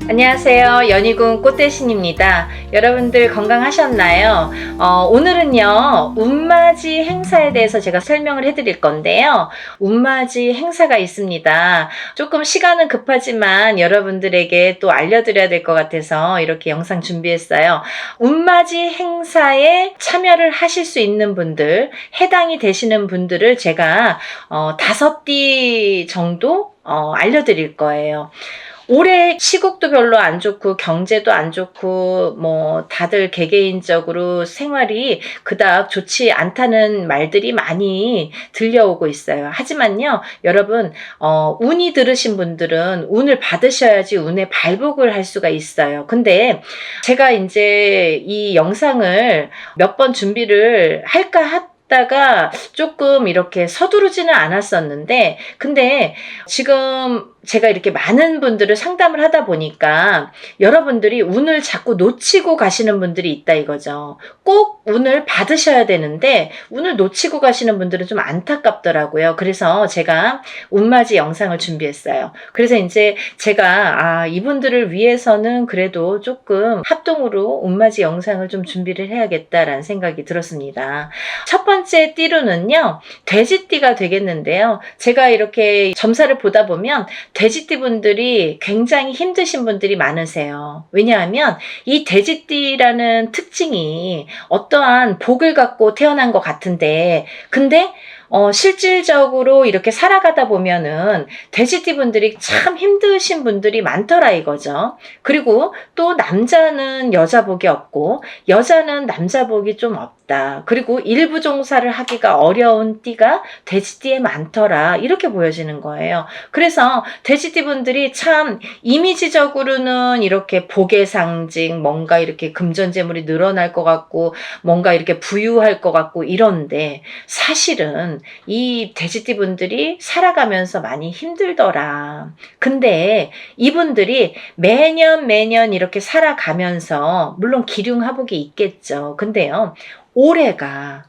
안녕하세요. 연희군 꽃대신입니다. 여러분들 건강하셨나요? 오늘은요, 운맞이 행사에 대해서 제가 설명을 해드릴 건데요. 운맞이 행사가 있습니다. 조금 시간은 급하지만 여러분들에게 또 알려드려야 될 것 같아서 이렇게 영상 준비했어요. 운맞이 행사에 참여를 하실 수 있는 분들, 해당이 되시는 분들을 제가 5띠 정도 알려드릴 거예요. 올해 시국도 별로 안 좋고 경제도 안 좋고 뭐 다들 개개인적으로 생활이 그닥 좋지 않다는 말들이 많이 들려오고 있어요. 하지만요, 여러분, 운이 들으신 분들은 운을 받으셔야지 운의 발복을 할 수가 있어요. 근데 제가 이제 이 영상을 몇 번 준비를 할까 다가 조금 이렇게 서두르지는 않았었는데, 근데 지금 제가 이렇게 많은 분들을 상담을 하다 보니까 여러분들이 운을 자꾸 놓치고 가시는 분들이 있다 이거죠. 꼭 운을 받으셔야 되는데 운을 놓치고 가시는 분들은 좀 안타깝더라고요. 그래서 제가 운맞이 영상을 준비했어요. 그래서 이제 제가 이분들을 위해서는 그래도 조금 합동으로 운맞이 영상을 좀 준비를 해야겠다라는 생각이 들었습니다. 첫 번째 띠로는요, 돼지띠가 되겠는데요. 제가 이렇게 점사를 보다 보면 돼지띠 분들이 굉장히 힘드신 분들이 많으세요. 왜냐하면 이 돼지띠라는 특징이 어떠한 복을 갖고 태어난 것 같은데, 근데 실질적으로 이렇게 살아가다 보면은 돼지띠 분들이 참 힘드신 분들이 많더라 이거죠. 그리고 또 남자는 여자 복이 없고 여자는 남자 복이 좀 없다. 그리고 일부 종사를 하기가 어려운 띠가 돼지띠에 많더라. 이렇게 보여지는 거예요. 그래서 돼지띠 분들이 참 이미지적으로는 이렇게 복의 상징, 뭔가 이렇게 금전재물이 늘어날 것 같고 뭔가 이렇게 부유할 것 같고 이런데, 사실은 이 돼지띠 분들이 살아가면서 많이 힘들더라. 근데 이분들이 매년 이렇게 살아가면서 물론 기륭하복이 있겠죠. 근데요, 올해가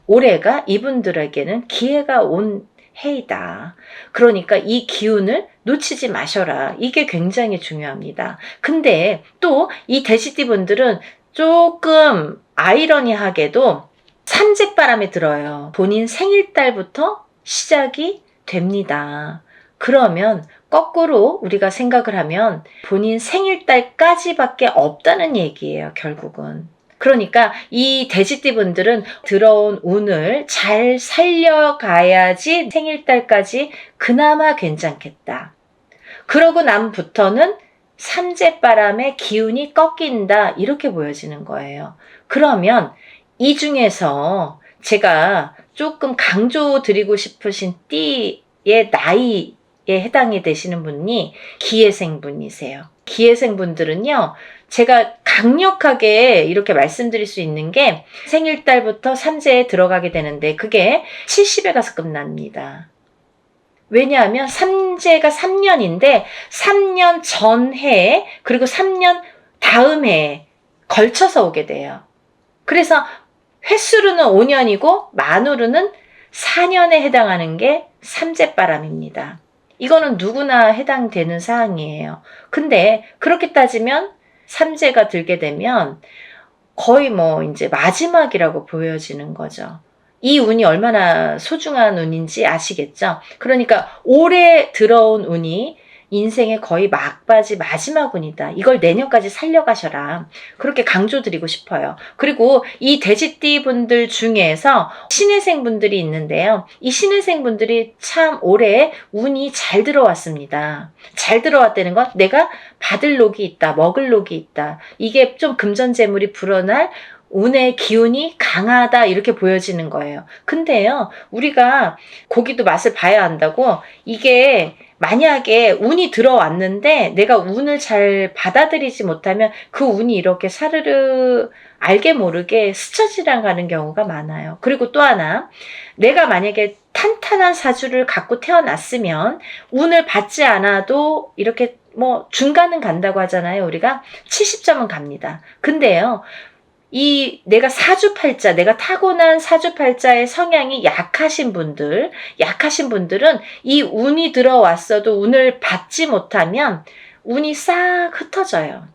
이분들에게는 기회가 온 해이다. 그러니까 이 기운을 놓치지 마셔라. 이게 굉장히 중요합니다. 근데 또 이 돼지띠 분들은 조금 아이러니하게도 삼재바람에 들어요. 본인 생일달부터 시작이 됩니다. 그러면 거꾸로 우리가 생각을 하면 본인 생일달까지밖에 없다는 얘기예요, 결국은. 그러니까 이 돼지띠 분들은 들어온 운을 잘 살려가야지 생일달까지 그나마 괜찮겠다. 그러고 남부터는 삼재바람의 기운이 꺾인다, 이렇게 보여지는 거예요. 그러면 이 중에서 제가 조금 강조드리고 싶으신 띠의 나이에 해당이 되시는 분이 기해생 분이세요. 기해생 분들은요, 제가 강력하게 이렇게 말씀드릴 수 있는 게 생일달부터 삼재에 들어가게 되는데 그게 70에 가서 끝납니다. 왜냐하면 삼재가 3년인데 3년 전해에 그리고 3년 다음 해에 걸쳐서 오게 돼요. 그래서 횟수로는 5년이고 만으로는 4년에 해당하는 게 삼재바람입니다. 이거는 누구나 해당되는 사항이에요. 근데 그렇게 따지면 삼재가 들게 되면 거의 뭐 이제 마지막이라고 보여지는 거죠. 이 운이 얼마나 소중한 운인지 아시겠죠? 그러니까 올해 들어온 운이 인생의 거의 막바지 마지막 운이다. 이걸 내년까지 살려가셔라. 그렇게 강조드리고 싶어요. 그리고 이 돼지띠 분들 중에서 신해생 분들이 있는데요. 이 신해생 분들이 참 올해 운이 잘 들어왔습니다. 잘 들어왔다는 건 내가 받을 녹이 있다, 먹을 녹이 있다. 이게 좀 금전재물이 불어날 운의 기운이 강하다, 이렇게 보여지는 거예요. 근데요, 우리가 고기도 맛을 봐야 한다고, 이게 만약에 운이 들어왔는데 내가 운을 잘 받아들이지 못하면 그 운이 이렇게 사르르 알게 모르게 스쳐 지나가는 경우가 많아요. 그리고 또 하나, 내가 만약에 탄탄한 사주를 갖고 태어났으면 운을 받지 않아도 이렇게 뭐 중간은 간다고 하잖아요. 우리가 70점은 갑니다. 근데요, 이 내가 사주팔자, 내가 타고난 사주팔자의 성향이 약하신 분들은 이 운이 들어왔어도 운을 받지 못하면 운이 싹 흩어져요.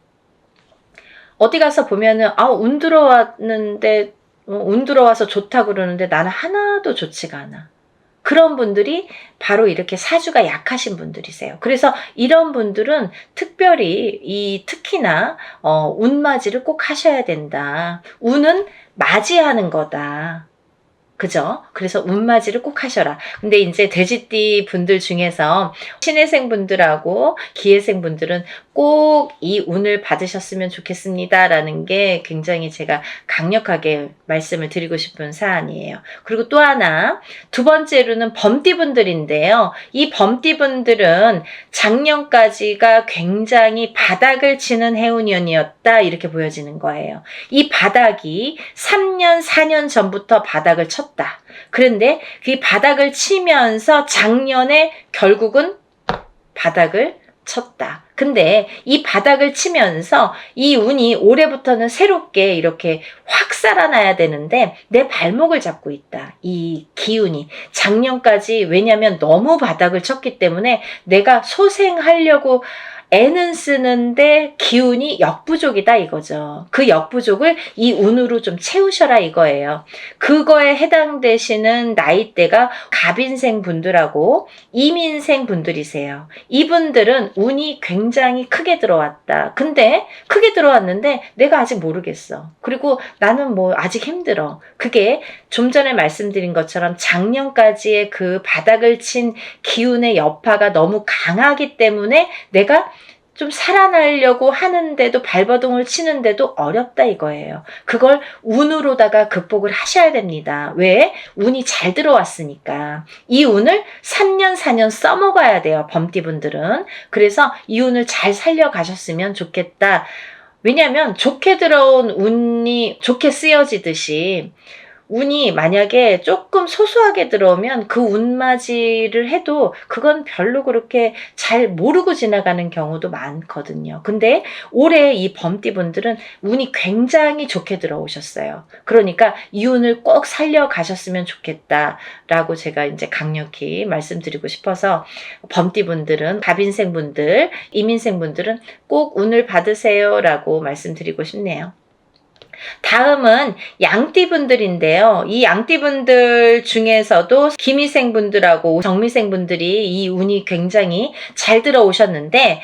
어디 가서 보면은 운 들어왔는데 운 들어와서 좋다 그러는데 나는 하나도 좋지가 않아. 그런 분들이 바로 이렇게 사주가 약하신 분들이세요. 그래서 이런 분들은 특별히 특히나 운맞이를 꼭 하셔야 된다. 운은 맞이하는 거다. 그죠? 그래서 운맞이를 꼭 하셔라. 근데 이제 돼지띠 분들 중에서 신해생 분들하고 기해생 분들은 꼭 이 운을 받으셨으면 좋겠습니다. 라는 게 굉장히 제가 강력하게 말씀을 드리고 싶은 사안이에요. 그리고 또 하나, 두 번째로는 범띠 분들인데요. 이 범띠 분들은 작년까지가 굉장히 바닥을 치는 해운년이었다. 이렇게 보여지는 거예요. 이 바닥이 3년, 4년 전부터 바닥을 쳤다. 그런데 그 바닥을 치면서 작년에 결국은 바닥을 쳤다. 근데 이 바닥을 치면서 이 운이 올해부터는 새롭게 이렇게 확 살아나야 되는데 내 발목을 잡고 있다. 이 기운이. 작년까지 왜냐면 너무 바닥을 쳤기 때문에 내가 소생하려고 애는 쓰는데 기운이 역부족이다 이거죠. 그 역부족을 이 운으로 좀 채우셔라 이거예요. 그거에 해당되시는 나이대가 갑인생 분들하고 이민생 분들이세요. 이분들은 운이 굉장히 크게 들어왔다. 근데 크게 들어왔는데 내가 아직 모르겠어. 그리고 나는 뭐 아직 힘들어. 그게 좀 전에 말씀드린 것처럼 작년까지의 그 바닥을 친 기운의 여파가 너무 강하기 때문에 내가 좀 살아나려고 하는데도 발버둥을 치는데도 어렵다 이거예요. 그걸 운으로다가 극복을 하셔야 됩니다. 왜? 운이 잘 들어왔으니까. 이 운을 3년 4년 써먹어야 돼요. 범띠분들은. 그래서 이 운을 잘 살려가셨으면 좋겠다. 왜냐하면 좋게 들어온 운이 좋게 쓰여지듯이 운이 만약에 조금 소소하게 들어오면 그 운맞이를 해도 그건 별로 그렇게 잘 모르고 지나가는 경우도 많거든요. 근데 올해 이 범띠분들은 운이 굉장히 좋게 들어오셨어요. 그러니까 이 운을 꼭 살려가셨으면 좋겠다라고 제가 이제 강력히 말씀드리고 싶어서 범띠분들은 갑인생분들, 이민생분들은 꼭 운을 받으세요라고 말씀드리고 싶네요. 다음은 양띠분들인데요. 이 양띠분들 중에서도 기미생분들하고 정미생분들이 이 운이 굉장히 잘 들어오셨는데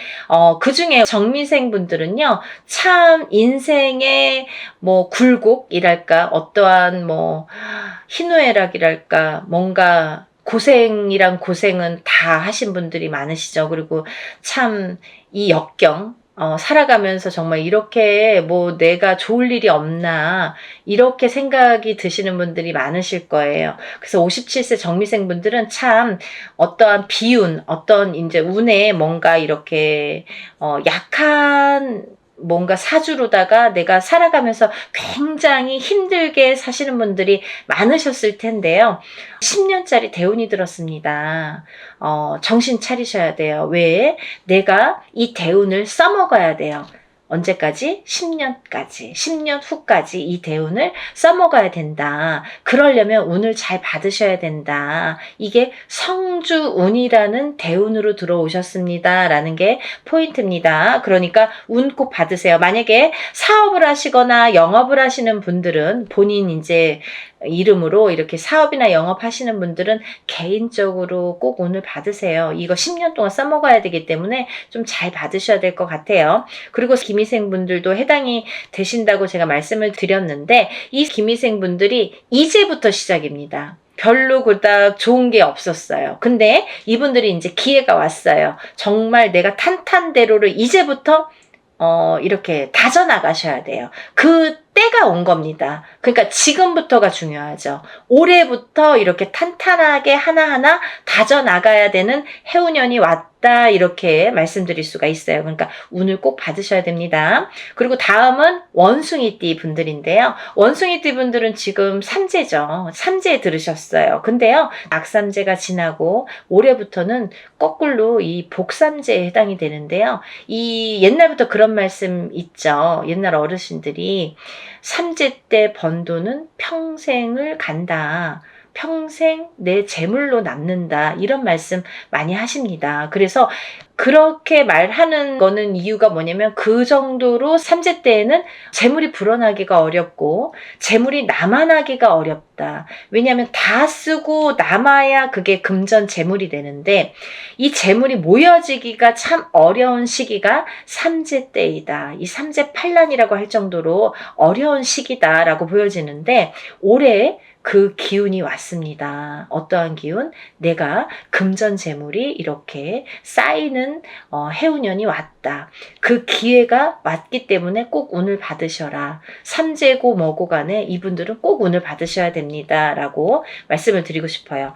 그 중에 정미생분들은요. 참 인생의 뭐 굴곡이랄까 어떠한 뭐 희노애락이랄까 뭔가 고생이란 고생은 다 하신 분들이 많으시죠. 그리고 참 이 역경 살아가면서 정말 이렇게 뭐 내가 좋을 일이 없나 이렇게 생각이 드시는 분들이 많으실 거예요. 그래서 57세 정미생 분들은 참 어떠한 비운, 어떤 이제 운에 뭔가 이렇게 약한 뭔가 사주로다가 내가 살아가면서 굉장히 힘들게 사시는 분들이 많으셨을 텐데요. 10년짜리 대운이 들었습니다. 정신 차리셔야 돼요. 왜? 내가 이 대운을 써먹어야 돼요. 언제까지? 10년까지. 10년 후까지 이 대운을 써먹어야 된다. 그러려면 운을 잘 받으셔야 된다. 이게 성주운이라는 대운으로 들어오셨습니다. 라는 게 포인트입니다. 그러니까 운 꼭 받으세요. 만약에 사업을 하시거나 영업을 하시는 분들은 본인 이제 이름으로 이렇게 사업이나 영업하시는 분들은 개인적으로 꼭 운을 받으세요. 이거 10년 동안 써먹어야 되기 때문에 좀 잘 받으셔야 될 것 같아요. 그리고 기미생분들도 해당이 되신다고 제가 말씀을 드렸는데 이 기미생분들이 이제부터 시작입니다. 별로 그닥 좋은 게 없었어요. 근데 이분들이 이제 기회가 왔어요. 정말 내가 탄탄대로를 이제부터 이렇게 다져나가셔야 돼요. 그 때가 온 겁니다. 그러니까 지금부터가 중요하죠. 올해부터 이렇게 탄탄하게 하나하나 다져나가야 되는 해운년이 왔다 이렇게 말씀드릴 수가 있어요. 그러니까 운을 꼭 받으셔야 됩니다. 그리고 다음은 원숭이띠 분들인데요. 원숭이띠 분들은 지금 삼재죠. 삼재에 들으셨어요. 근데요. 악삼재가 지나고 올해부터는 거꾸로 이 복삼재에 해당이 되는데요. 이 옛날부터 그런 말씀 있죠. 옛날 어르신들이 삼재 때 번 돈은 평생을 간다. 평생 내 재물로 남는다. 이런 말씀 많이 하십니다. 그래서 그렇게 말하는 거는 이유가 뭐냐면 그 정도로 삼재 때에는 재물이 불어나기가 어렵고 재물이 남아나기가 어렵다. 왜냐하면 다 쓰고 남아야 그게 금전 재물이 되는데 이 재물이 모여지기가 참 어려운 시기가 삼재 때이다. 이 삼재 팔란이라고 할 정도로 어려운 시기다라고 보여지는데 올해 그 기운이 왔습니다. 어떠한 기운? 내가 금전 재물이 이렇게 쌓이는 해운년이 왔다. 그 기회가 왔기 때문에 꼭 운을 받으셔라. 삼재고 뭐고 간에 이분들은 꼭 운을 받으셔야 됩니다. 라고 말씀을 드리고 싶어요.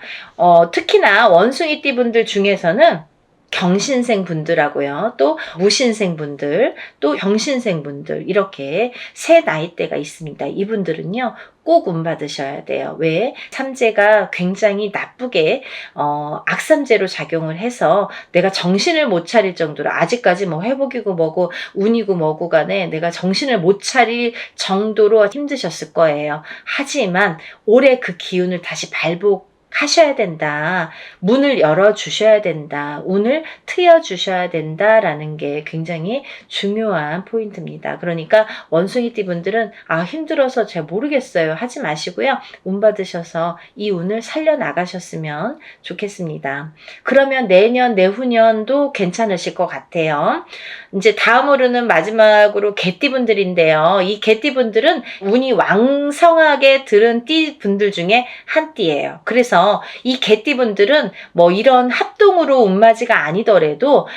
특히나 원숭이띠 분들 중에서는 경신생 분들하고요. 또 무신생 분들, 또 병신생 분들 이렇게 세 나이대가 있습니다. 이분들은요. 꼭 운 받으셔야 돼요. 왜? 삼재가 굉장히 나쁘게 악삼재로 작용을 해서 내가 정신을 못 차릴 정도로 아직까지 뭐 회복이고 뭐고 운이고 뭐고 간에 내가 정신을 못 차릴 정도로 힘드셨을 거예요. 하지만 올해 그 기운을 다시 하셔야 된다. 문을 열어주셔야 된다. 운을 트여주셔야 된다라는 게 굉장히 중요한 포인트입니다. 그러니까 원숭이띠 분들은 힘들어서 잘 모르겠어요. 하지 마시고요. 운 받으셔서 이 운을 살려나가셨으면 좋겠습니다. 그러면 내년, 내후년도 괜찮으실 것 같아요. 이제 다음으로는 마지막으로 개띠 분들인데요. 이 개띠 분들은 운이 왕성하게 들은 띠 분들 중에 한 띠예요. 그래서 이 개띠분들은 뭐 이런 합동으로 운맞이가 아니더라도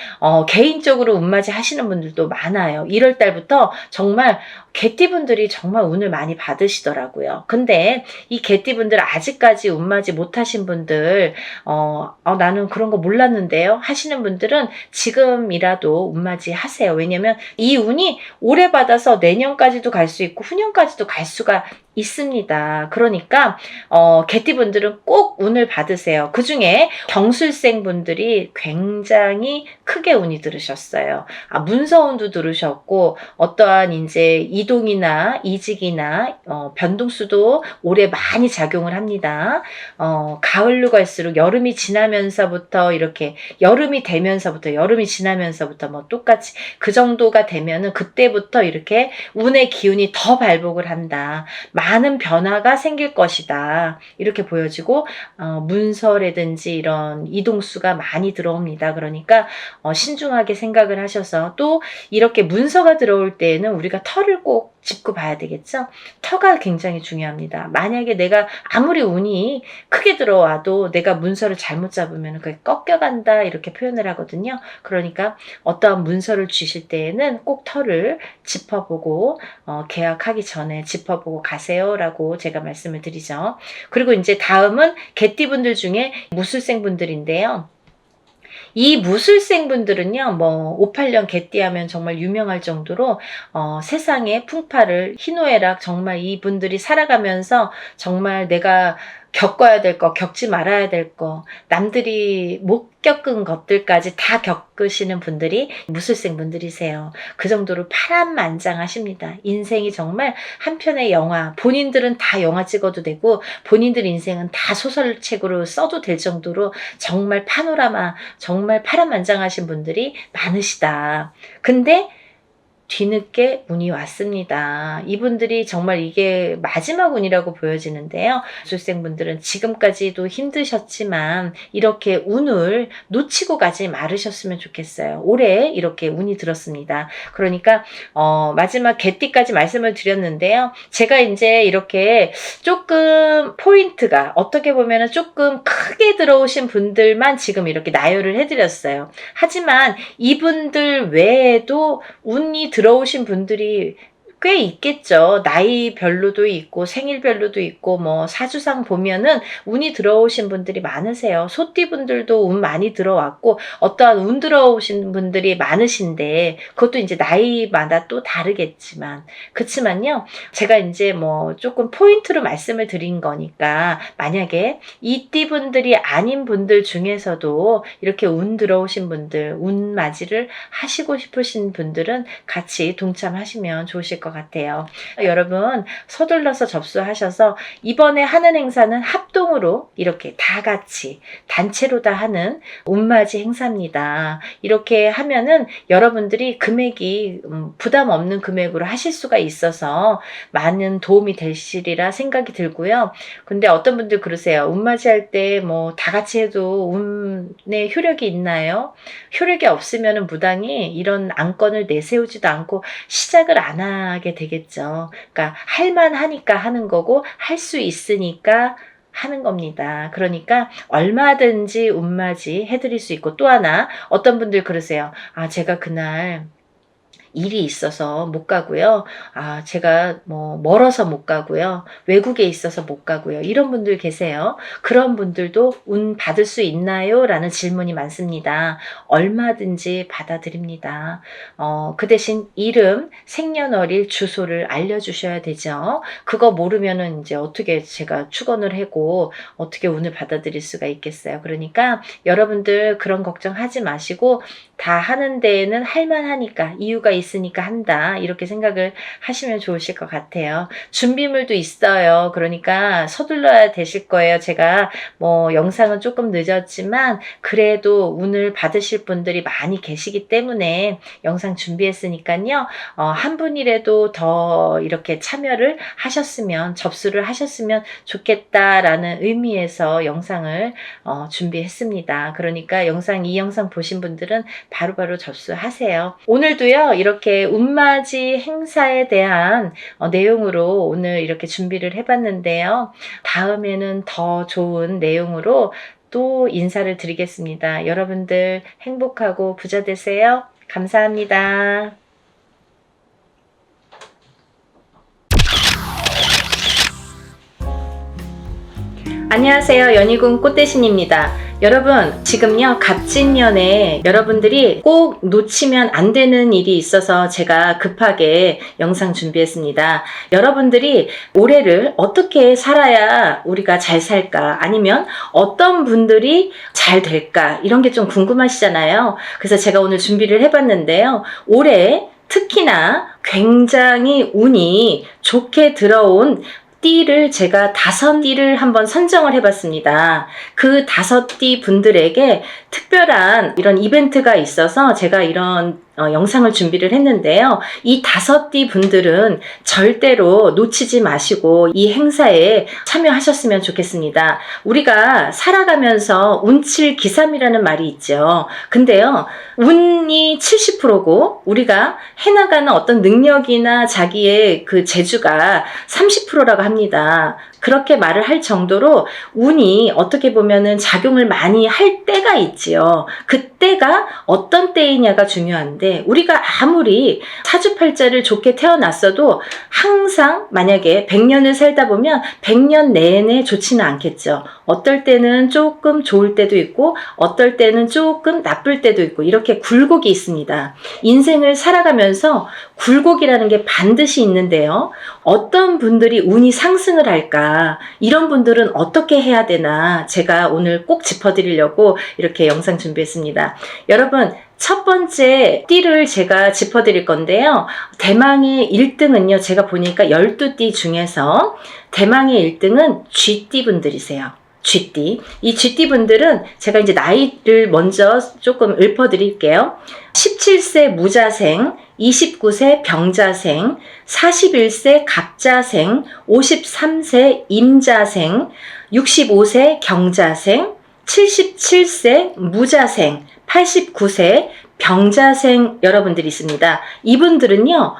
개인적으로 운맞이 하시는 분들도 많아요. 1월 달부터 정말 개띠분들이 정말 운을 많이 받으시더라고요. 근데 이 개띠분들 아직까지 운맞이 못하신 분들 나는 그런 거 몰랐는데요 하시는 분들은 지금이라도 운맞이 하세요. 왜냐면 이 운이 오래 받아서 내년까지도 갈 수 있고 후년까지도 갈 수가 있습니다. 그러니까 개띠분들은 꼭 운을 받으세요. 그 중에 경술생 분들이 굉장히 크게 운이 들으셨어요. 문서운도 들으셨고 어떠한 이제 이동이나 이직이나 변동수도 올해 많이 작용을 합니다. 가을로 갈수록 여름이 지나면서부터 이렇게 여름이 지나면서부터 뭐 똑같이 그 정도가 되면은 그때부터 이렇게 운의 기운이 더 발복을 한다. 많은 변화가 생길 것이다. 이렇게 보여지고 문서라든지 이런 이동수가 많이 들어옵니다. 그러니까 신중하게 생각을 하셔서 또 이렇게 문서가 들어올 때에는 우리가 터를 꼭 짚고 봐야 되겠죠. 터가 굉장히 중요합니다. 만약에 내가 아무리 운이 크게 들어와도 내가 문서를 잘못 잡으면 그게 꺾여간다 이렇게 표현을 하거든요. 그러니까 어떠한 문서를 주실 때에는 꼭 터를 짚어보고 계약하기 전에 짚어보고 가세요라고 제가 말씀을 드리죠. 그리고 이제 다음은 개띠분들 중에 무술생 분들인데요. 이 무술생 분들은요, 뭐 58년 개띠하면 정말 유명할 정도로 세상의 풍파를 희노애락 정말 이분들이 살아가면서 정말 내가 겪어야 될 거, 겪지 말아야 될 거, 남들이 못 겪은 것들까지 다 겪으시는 분들이 무술생 분들이세요. 그 정도로 파란만장하십니다. 인생이 정말 한 편의 영화, 본인들은 다 영화 찍어도 되고 본인들 인생은 다 소설책으로 써도 될 정도로 정말 파노라마, 정말 파란만장하신 분들이 많으시다. 근데 뒤늦게 운이 왔습니다. 이분들이 정말 이게 마지막 운이라고 보여지는데요. 수생분들은 지금까지도 힘드셨지만 이렇게 운을 놓치고 가지 말으셨으면 좋겠어요. 올해 이렇게 운이 들었습니다. 그러니까 마지막 개띠까지 말씀을 드렸는데요. 제가 이제 이렇게 조금 포인트가 어떻게 보면 조금 크게 들어오신 분들만 지금 이렇게 나열을 해드렸어요. 하지만 이분들 외에도 운이 들어오신 분들이 꽤 있겠죠. 나이별로도 있고 생일별로도 있고 뭐 사주상 보면은 운이 들어오신 분들이 많으세요. 소띠분들도 운 많이 들어왔고 어떠한 운 들어오신 분들이 많으신데 그것도 이제 나이마다 또 다르겠지만 그치만요. 제가 이제 뭐 조금 포인트로 말씀을 드린 거니까 만약에 이 띠분들이 아닌 분들 중에서도 이렇게 운 들어오신 분들 운 맞이를 하시고 싶으신 분들은 같이 동참하시면 좋으실 것 같아요. 여러분 서둘러서 접수하셔서 이번에 하는 행사는 합동으로 이렇게 다 같이 단체로 다 하는 운맞이 행사입니다. 이렇게 하면은 여러분들이 금액이 부담 없는 금액으로 하실 수가 있어서 많은 도움이 되시리라 생각이 들고요. 근데 어떤 분들 그러세요. 운맞이 할 때 뭐 다 같이 해도 운에 효력이 있나요? 효력이 없으면 무당이 이런 안건을 내세우지도 않고 시작을 안 하게 되겠죠. 그러니까 할만하니까 하는 거고 할 수 있으니까 하는 겁니다. 그러니까 얼마든지 운맞이 해드릴 수 있고, 또 하나 어떤 분들 그러세요. 아, 제가 그날 일이 있어서 못 가고요. 아, 제가 뭐 멀어서 못 가고요. 외국에 있어서 못 가고요. 이런 분들 계세요. 그런 분들도 운 받을 수 있나요? 라는 질문이 많습니다. 얼마든지 받아드립니다. 그 대신 이름, 생년월일, 주소를 알려주셔야 되죠. 그거 모르면은 이제 어떻게 제가 축원을 하고 어떻게 운을 받아들일 수가 있겠어요. 그러니까 여러분들 그런 걱정하지 마시고 다 하는 데에는 할만하니까, 이유가 있으니까 한다, 이렇게 생각을 하시면 좋으실 것 같아요. 준비물도 있어요. 그러니까 서둘러야 되실 거예요. 제가 뭐 영상은 조금 늦었지만 그래도 운을 받으실 분들이 많이 계시기 때문에 영상 준비했으니까요. 한 분이라도 더 이렇게 참여를 하셨으면, 접수를 하셨으면 좋겠다라는 의미에서 영상을 준비했습니다. 그러니까 이 영상 보신 분들은 바로바로 접수하세요. 오늘도요, 이렇게 운맞이 행사에 대한 내용으로 오늘 이렇게 준비를 해봤는데요. 다음에는 더 좋은 내용으로 또 인사를 드리겠습니다. 여러분들 행복하고 부자 되세요. 감사합니다. 안녕하세요. 연희궁 꽃대신입니다. 여러분, 지금요, 갑진년에 여러분들이 꼭 놓치면 안 되는 일이 있어서 제가 급하게 영상 준비했습니다. 여러분들이 올해를 어떻게 살아야 우리가 잘 살까, 아니면 어떤 분들이 잘 될까, 이런 게 좀 궁금하시잖아요. 그래서 제가 오늘 준비를 해봤는데요. 올해 특히나 굉장히 운이 좋게 들어온 띠를 제가 5띠를 한번 선정을 해봤습니다. 그 5띠 분들에게 특별한 이런 이벤트가 있어서 제가 이런 영상을 준비를 했는데요. 이 5띠 분들은 절대로 놓치지 마시고 이 행사에 참여하셨으면 좋겠습니다. 우리가 살아가면서 운칠기삼이라는 말이 있죠. 근데요, 운이 70%고 우리가 해나가는 어떤 능력이나 자기의 그 재주가 30%라고 합니다. 그렇게 말을 할 정도로 운이 어떻게 보면은 작용을 많이 할 때가 있지요. 그때가 어떤 때이냐가 중요한데, 우리가 아무리 사주팔자를 좋게 태어났어도 항상 만약에 100년을 살다 보면 100년 내내 좋지는 않겠죠. 어떨 때는 조금 좋을 때도 있고 어떨 때는 조금 나쁠 때도 있고, 이렇게 굴곡이 있습니다. 인생을 살아가면서 굴곡이라는 게 반드시 있는데요. 어떤 분들이 운이 상승을 할까? 이런 분들은 어떻게 해야 되나? 제가 오늘 꼭 짚어드리려고 이렇게 영상 준비했습니다. 여러분, 첫 번째 띠를 제가 짚어드릴 건데요. 대망의 1등은요, 제가 보니까 12띠 중에서 대망의 1등은 쥐띠 분들이세요. 쥐띠. 이 쥐띠 분들은 제가 이제 나이를 먼저 조금 읊어드릴게요. 17세 무자생, 29세 병자생, 41세 갑자생, 53세 임자생, 65세 경자생, 77세 무자생, 89세 병자생 여러분들이 있습니다. 이분들은요,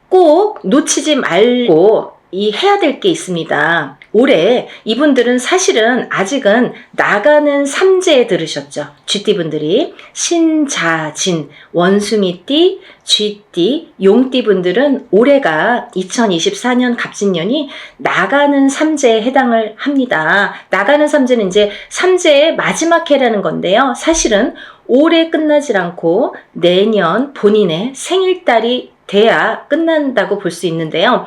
꼭 놓치지 말고 해야 될 게 있습니다. 올해 이분들은 사실은 아직은 나가는 삼재에 들으셨죠. 쥐띠분들이 신자진, 원숭이띠, 쥐띠, 용띠 분들은 올해가 2024년 갑진년이 나가는 삼재에 해당을 합니다. 나가는 삼재는 이제 삼재의 마지막 해라는 건데요. 사실은 올해 끝나질 않고 내년 본인의 생일달이 돼야 끝난다고 볼 수 있는데요.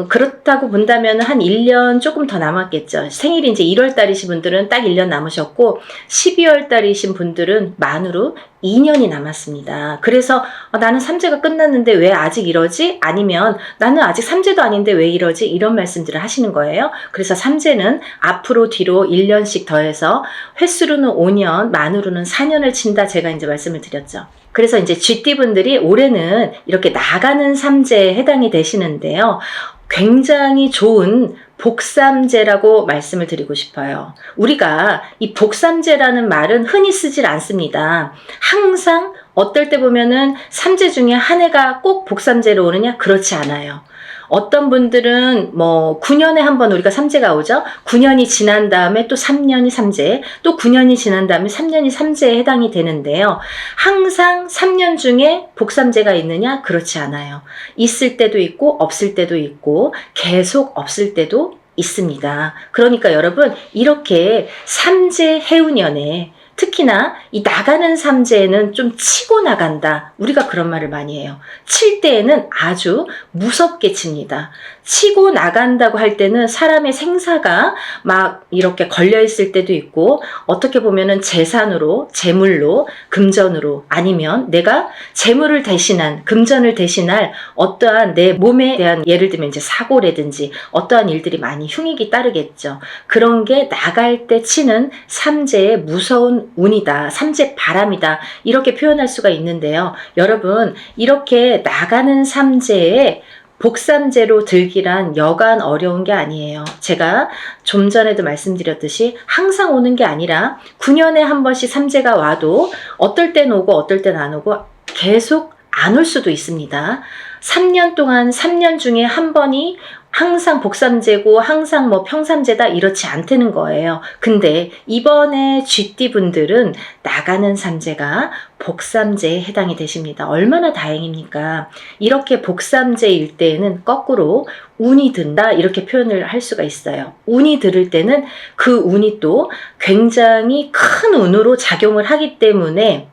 그렇다고 본다면 한 1년 조금 더 남았겠죠. 생일이 이제 1월 달이신 분들은 딱 1년 남으셨고 12월 달이신 분들은 만으로 2년이 남았습니다. 그래서 나는 삼재가 끝났는데 왜 아직 이러지? 아니면 나는 아직 삼재도 아닌데 왜 이러지? 이런 말씀들을 하시는 거예요. 그래서 삼재는 앞으로 뒤로 1년씩 더해서 횟수로는 5년, 만으로는 4년을 친다, 제가 이제 말씀을 드렸죠. 그래서 이제 쥐띠분들이 올해는 이렇게 나가는 삼재에 해당이 되시는데요. 굉장히 좋은 복삼재라고 말씀을 드리고 싶어요. 우리가 이 복삼재라는 말은 흔히 쓰질 않습니다. 항상 어떨 때 보면은 삼재 중에 한 해가 꼭 복삼재로 오느냐? 그렇지 않아요. 어떤 분들은 뭐 9년에 한 번 우리가 삼재가 오죠. 9년이 지난 다음에 또 3년이 삼재, 또 9년이 지난 다음에 3년이 삼재에 해당이 되는데요. 항상 3년 중에 복삼재가 있느냐? 그렇지 않아요. 있을 때도 있고 없을 때도 있고 계속 없을 때도 있습니다. 그러니까 여러분, 이렇게 삼재 해운년에 특히나 이 나가는 삼재에는 좀 치고 나간다. 우리가 그런 말을 많이 해요. 칠 때에는 아주 무섭게 칩니다. 치고 나간다고 할 때는 사람의 생사가 막 이렇게 걸려있을 때도 있고, 어떻게 보면은 재산으로, 재물로, 금전으로, 아니면 내가 재물을 대신한, 금전을 대신할 어떠한 내 몸에 대한, 예를 들면 이제 사고라든지 어떠한 일들이 많이 흉익이 따르겠죠. 그런 게 나갈 때 치는 삼재의 무서운 운이다, 삼재 바람이다, 이렇게 표현할 수가 있는데요. 여러분, 이렇게 나가는 삼재에 복삼재로 들기란 여간 어려운 게 아니에요. 제가 좀 전에도 말씀드렸듯이 항상 오는 게 아니라 9년에 한 번씩 삼재가 와도 어떨 땐 오고 어떨 땐 안 오고 계속 안 올 수도 있습니다. 3년 동안 3년 중에 한 번이 항상 복삼재고 항상 뭐 평삼재다, 이렇지 않다는 거예요. 근데 이번에 쥐띠분들은 나가는 삼재가 복삼재에 해당이 되십니다. 얼마나 다행입니까? 이렇게 복삼재일 때에는 거꾸로 운이 든다, 이렇게 표현을 할 수가 있어요. 운이 들을 때는 그 운이 또 굉장히 큰 운으로 작용을 하기 때문에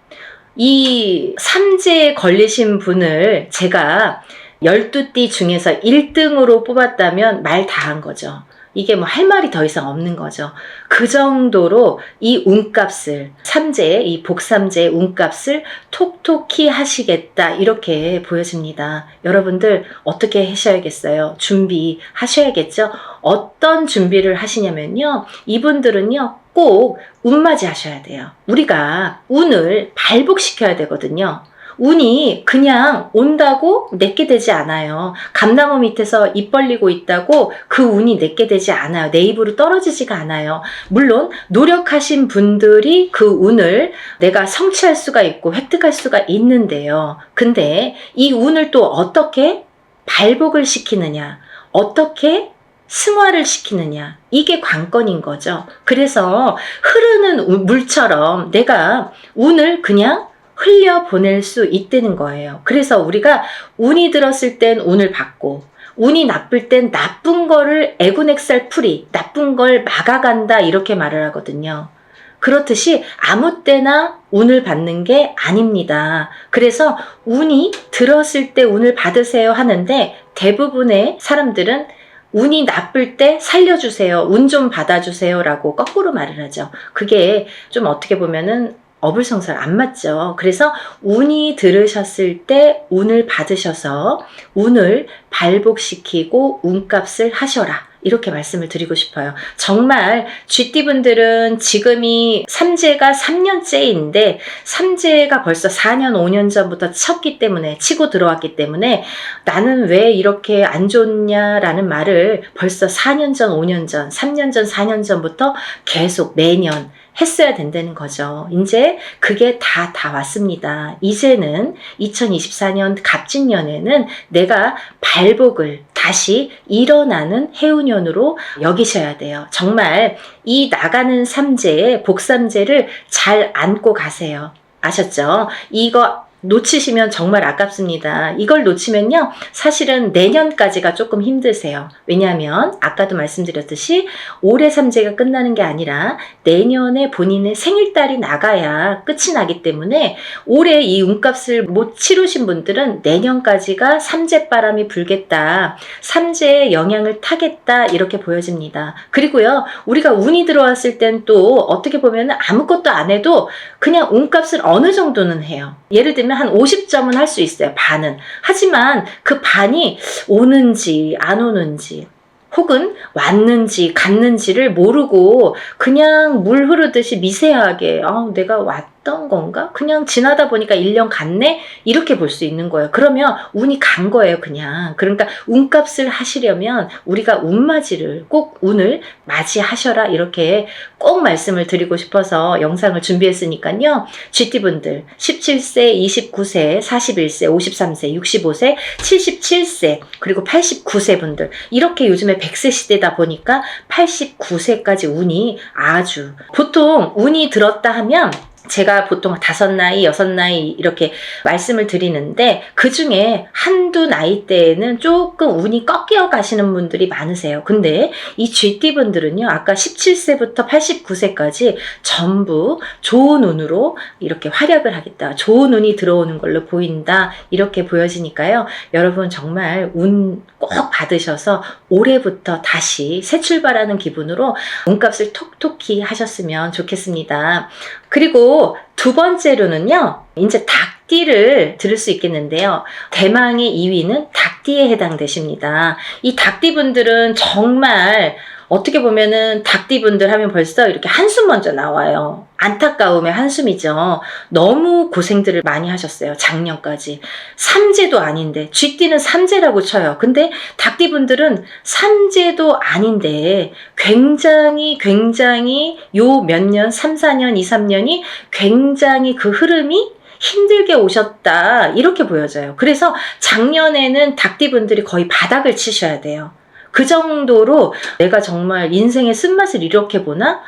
이 삼재에 걸리신 분을 제가 12띠 중에서 1등으로 뽑았다면 말 다 한 거죠. 이게 뭐 할 말이 더 이상 없는 거죠. 그 정도로 이 운값을, 삼재, 이 복삼재의 운값을 톡톡히 하시겠다, 이렇게 보여집니다. 여러분들 어떻게 하셔야겠어요? 준비하셔야겠죠? 어떤 준비를 하시냐면요, 이분들은요 꼭 운맞이 하셔야 돼요. 우리가 운을 발복시켜야 되거든요. 운이 그냥 온다고 내게 되지 않아요. 감나무 밑에서 입 벌리고 있다고 그 운이 내게 되지 않아요. 내 입으로 떨어지지가 않아요. 물론 노력하신 분들이 그 운을 내가 성취할 수가 있고 획득할 수가 있는데요. 근데 이 운을 또 어떻게 발복을 시키느냐, 어떻게 승화를 시키느냐, 이게 관건인 거죠. 그래서 흐르는 물처럼 내가 운을 그냥 흘려보낼 수 있다는 거예요. 그래서 우리가 운이 들었을 땐 운을 받고, 운이 나쁠 땐 나쁜 거를 애군액살풀이, 나쁜 걸 막아간다, 이렇게 말을 하거든요. 그렇듯이 아무 때나 운을 받는 게 아닙니다. 그래서 운이 들었을 때 운을 받으세요 하는데, 대부분의 사람들은 운이 나쁠 때 살려주세요, 운 좀 받아주세요 라고 거꾸로 말을 하죠. 그게 좀 어떻게 보면은 어불성설 안 맞죠. 그래서 운이 들으셨을 때 운을 받으셔서 운을 발복시키고 운값을 하셔라, 이렇게 말씀을 드리고 싶어요. 정말 쥐띠분들은 지금이 삼재가 3년째인데 삼재가 벌써 4년 5년 전부터 쳤기 때문에, 치고 들어왔기 때문에 나는 왜 이렇게 안 좋냐라는 말을 벌써 4년 전, 5년 전, 3년 전, 4년 전부터 계속 매년 했어야 된다는 거죠. 이제 그게 다 왔습니다. 이제는 2024년 갑진년에는 내가 발복을 다시 일어나는 해운년으로 여기셔야 돼요. 정말 이 나가는 삼재, 복삼재를 잘 안고 가세요. 아셨죠? 이거 놓치시면 정말 아깝습니다. 이걸 놓치면요, 사실은 내년까지가 조금 힘드세요. 왜냐하면 아까도 말씀드렸듯이 올해 삼재가 끝나는 게 아니라 내년에 본인의 생일달이 나가야 끝이 나기 때문에 올해 이 운값을 못 치르신 분들은 내년까지가 삼재바람이 불겠다, 삼재의 영향을 타겠다, 이렇게 보여집니다. 그리고요, 우리가 운이 들어왔을 땐 또 어떻게 보면 아무것도 안 해도 그냥 운값을 어느 정도는 해요. 예를 들면 한 50점은 할 수 있어요. 반은. 하지만 그 반이 오는지 안 오는지, 혹은 왔는지 갔는지를 모르고 그냥 물 흐르듯이 미세하게 내가 왔던 건가? 그냥 지나다 보니까 1년 갔네? 이렇게 볼 수 있는 거예요. 그러면 운이 간 거예요, 그냥. 그러니까 운값을 하시려면 우리가 운맞이를, 꼭 운을 맞이하셔라, 이렇게 꼭 말씀을 드리고 싶어서 영상을 준비했으니까요. GT분들 17세, 29세, 41세, 53세, 65세, 77세, 그리고 89세 분들, 이렇게 요즘에 100세 시대다 보니까 89세까지 운이 아주, 보통 운이 들었다 하면 제가 보통 5나이, 6나이 이렇게 말씀을 드리는데, 그 중에 한두 나이대에는 조금 운이 꺾여 가시는 분들이 많으세요. 근데 이 GT분들은요, 아까 17세부터 89세까지 전부 좋은 운으로 이렇게 활약을 하겠다, 좋은 운이 들어오는 걸로 보인다, 이렇게 보여지니까요. 여러분 정말 운 꼭 받으셔서 올해부터 다시 새 출발하는 기분으로 운값을 톡톡히 하셨으면 좋겠습니다. 그리고 두 번째로는요, 이제 닭띠를 들을 수 있겠는데요. 대망의 2위는 닭띠에 해당되십니다. 이 닭띠분들은 정말 어떻게 보면은 닭띠분들 하면 벌써 이렇게 한숨 먼저 나와요. 안타까움의 한숨이죠. 너무 고생들을 많이 하셨어요, 작년까지. 삼재도 아닌데, 쥐띠는 삼재라고 쳐요. 근데 닭띠분들은 삼재도 아닌데 굉장히 요 몇 년, 3, 4년, 2, 3년이 굉장히 그 흐름이 힘들게 오셨다, 이렇게 보여져요. 그래서 작년에는 닭띠분들이 거의 바닥을 치셔야 돼요. 그 정도로 내가 정말 인생의 쓴맛을 이렇게 보나?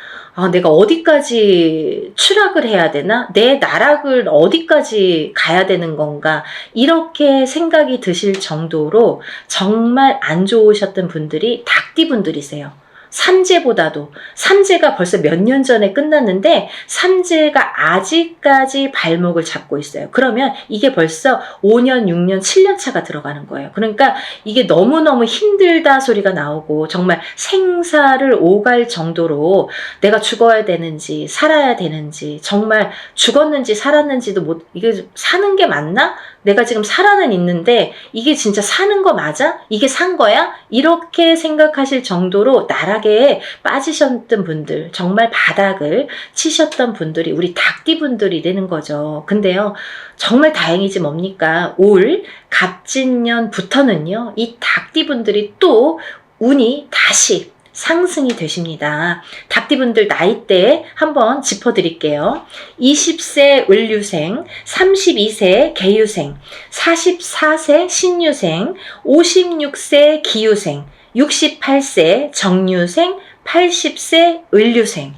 내가 어디까지 추락을 해야 되나? 내 나락을 어디까지 가야 되는 건가? 이렇게 생각이 드실 정도로 정말 안 좋으셨던 분들이 닭띠분들이세요. 삼재보다도, 삼재가 벌써 몇 년 전에 끝났는데 삼재가 아직까지 발목을 잡고 있어요. 그러면 이게 벌써 5년, 6년, 7년 차가 들어가는 거예요. 그러니까 이게 너무너무 힘들다 소리가 나오고, 정말 생사를 오갈 정도로 내가 죽어야 되는지 살아야 되는지, 정말 죽었는지 살았는지도 이게 사는 게 맞나? 내가 지금 살아는 있는데 이게 진짜 사는 거 맞아? 이게 산 거야? 이렇게 생각하실 정도로 나락에 빠지셨던 분들, 정말 바닥을 치셨던 분들이 우리 닭띠분들이 되는 거죠. 근데요, 정말 다행이지 뭡니까? 올 갑진년부터는요, 이 닭띠분들이 또 운이 다시 상승이 되십니다. 닭띠분들 나이대 한번 짚어드릴게요. 20세 을류생, 32세 개유생, 44세 신유생, 56세 기유생, 68세 정유생, 80세 을류생.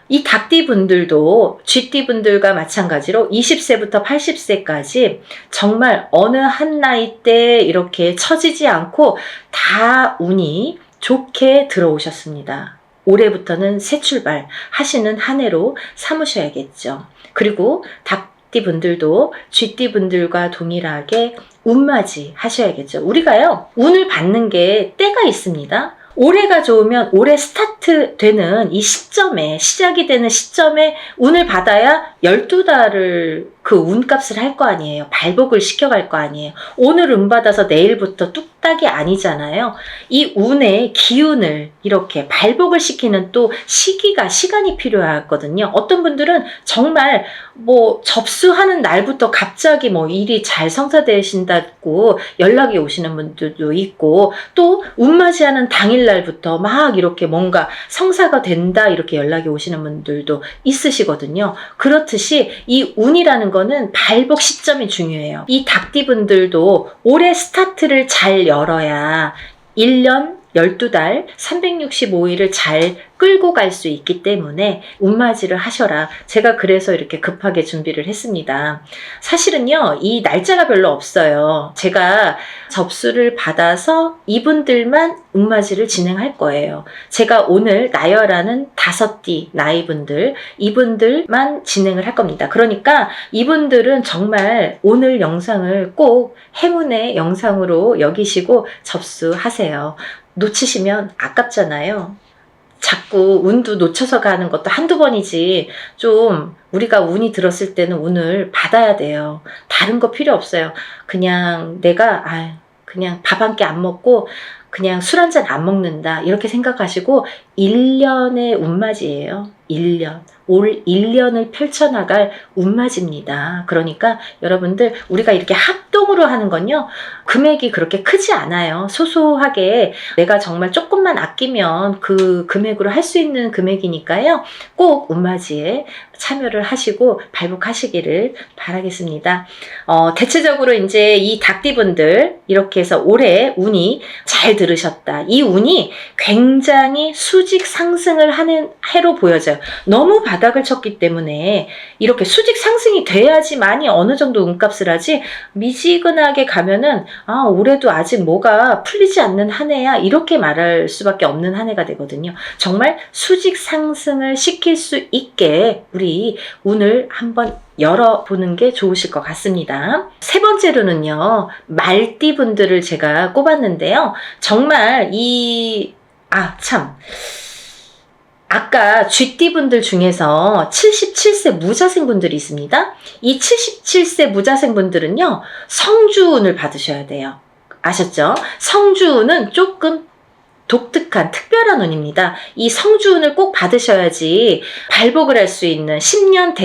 이 닭띠분들도 쥐띠분들과 마찬가지로 20세부터 80세까지 정말 어느 한 나이대 이렇게 처지지 않고 다 운이 좋게 들어오셨습니다. 올해부터는 새 출발 하시는 한 해로 삼으셔야겠죠. 그리고 닭띠분들도 쥐띠분들과 동일하게 운맞이 하셔야겠죠. 우리가요, 운을 받는 게 때가 있습니다. 올해가 좋으면 올해 스타트 되는 이 시점에, 시작이 되는 시점에 운을 받아야 12달을 그 운값을 할 거 아니에요. 발복을 시켜갈 거 아니에요. 오늘 운 받아서 내일부터 뚝딱이 아니잖아요. 이 운의 기운을 이렇게 발복을 시키는 또 시간이 필요하거든요. 어떤 분들은 정말 접수하는 날부터 갑자기 일이 잘 성사되신다고 연락이 오시는 분들도 있고, 또 운맞이하는 당일날부터 막 이렇게 뭔가 성사가 된다, 이렇게 연락이 오시는 분들도 있으시거든요. 그렇듯이 이 운이라는 거는 발복 시점이 중요해요. 이 닭띠분들도 올해 스타트를 잘 열어야 1년, 12달 365일을 잘 끌고 갈 수 있기 때문에 운맞이를 하셔라. 제가 그래서 이렇게 급하게 준비를 했습니다. 사실은요, 이 날짜가 별로 없어요. 제가 접수를 받아서 이분들만 운맞이를 진행할 거예요. 제가 오늘 나열하는 5띠 나이분들, 이분들만 진행을 할 겁니다. 그러니까 이분들은 정말 오늘 영상을 꼭 행운의 영상으로 여기시고 접수하세요. 놓치시면 아깝잖아요. 자꾸 운도 놓쳐서 가는 것도 한두 번이지, 좀 우리가 운이 들었을 때는 운을 받아야 돼요. 다른 거 필요 없어요. 그냥 내가 그냥 밥 한 끼 안 먹고 그냥 술 한 잔 안 먹는다 이렇게 생각하시고 1년의 운맞이에요. 1년. 올 1년을 펼쳐나갈 운맞이입니다. 그러니까 여러분들, 우리가 이렇게 합동으로 하는 건요, 금액이 그렇게 크지 않아요. 소소하게 내가 정말 조금만 아끼면 그 금액으로 할 수 있는 금액이니까요. 꼭 운맞이에 참여를 하시고 발복하시기를 바라겠습니다. 대체적으로 이제 이 닭띠분들, 이렇게 해서 올해 운이 잘 들으셨다. 이 운이 굉장히 수직 상승을 하는 해로 보여져요. 너무 바닥을 쳤기 때문에 이렇게 수직 상승이 돼야지만이 어느 정도 운값을 하지, 미지근하게 가면은 올해도 아직 뭐가 풀리지 않는 한 해야, 이렇게 말할 수밖에 없는 한 해가 되거든요. 정말 수직 상승을 시킬 수 있게 우리 운을 한번 열어보는 게 좋으실 것 같습니다. 세 번째로는요, 말띠 분들을 제가 꼽았는데요. 정말 아까 쥐띠 분들 중에서 77세 무자생 분들이 있습니다. 이 77세 무자생 분들은요, 성주운을 받으셔야 돼요. 아셨죠? 성주운은 조금 독특한 특별한 운입니다. 이 성주운을 꼭 받으셔야지 발복을 할 수 있는 10년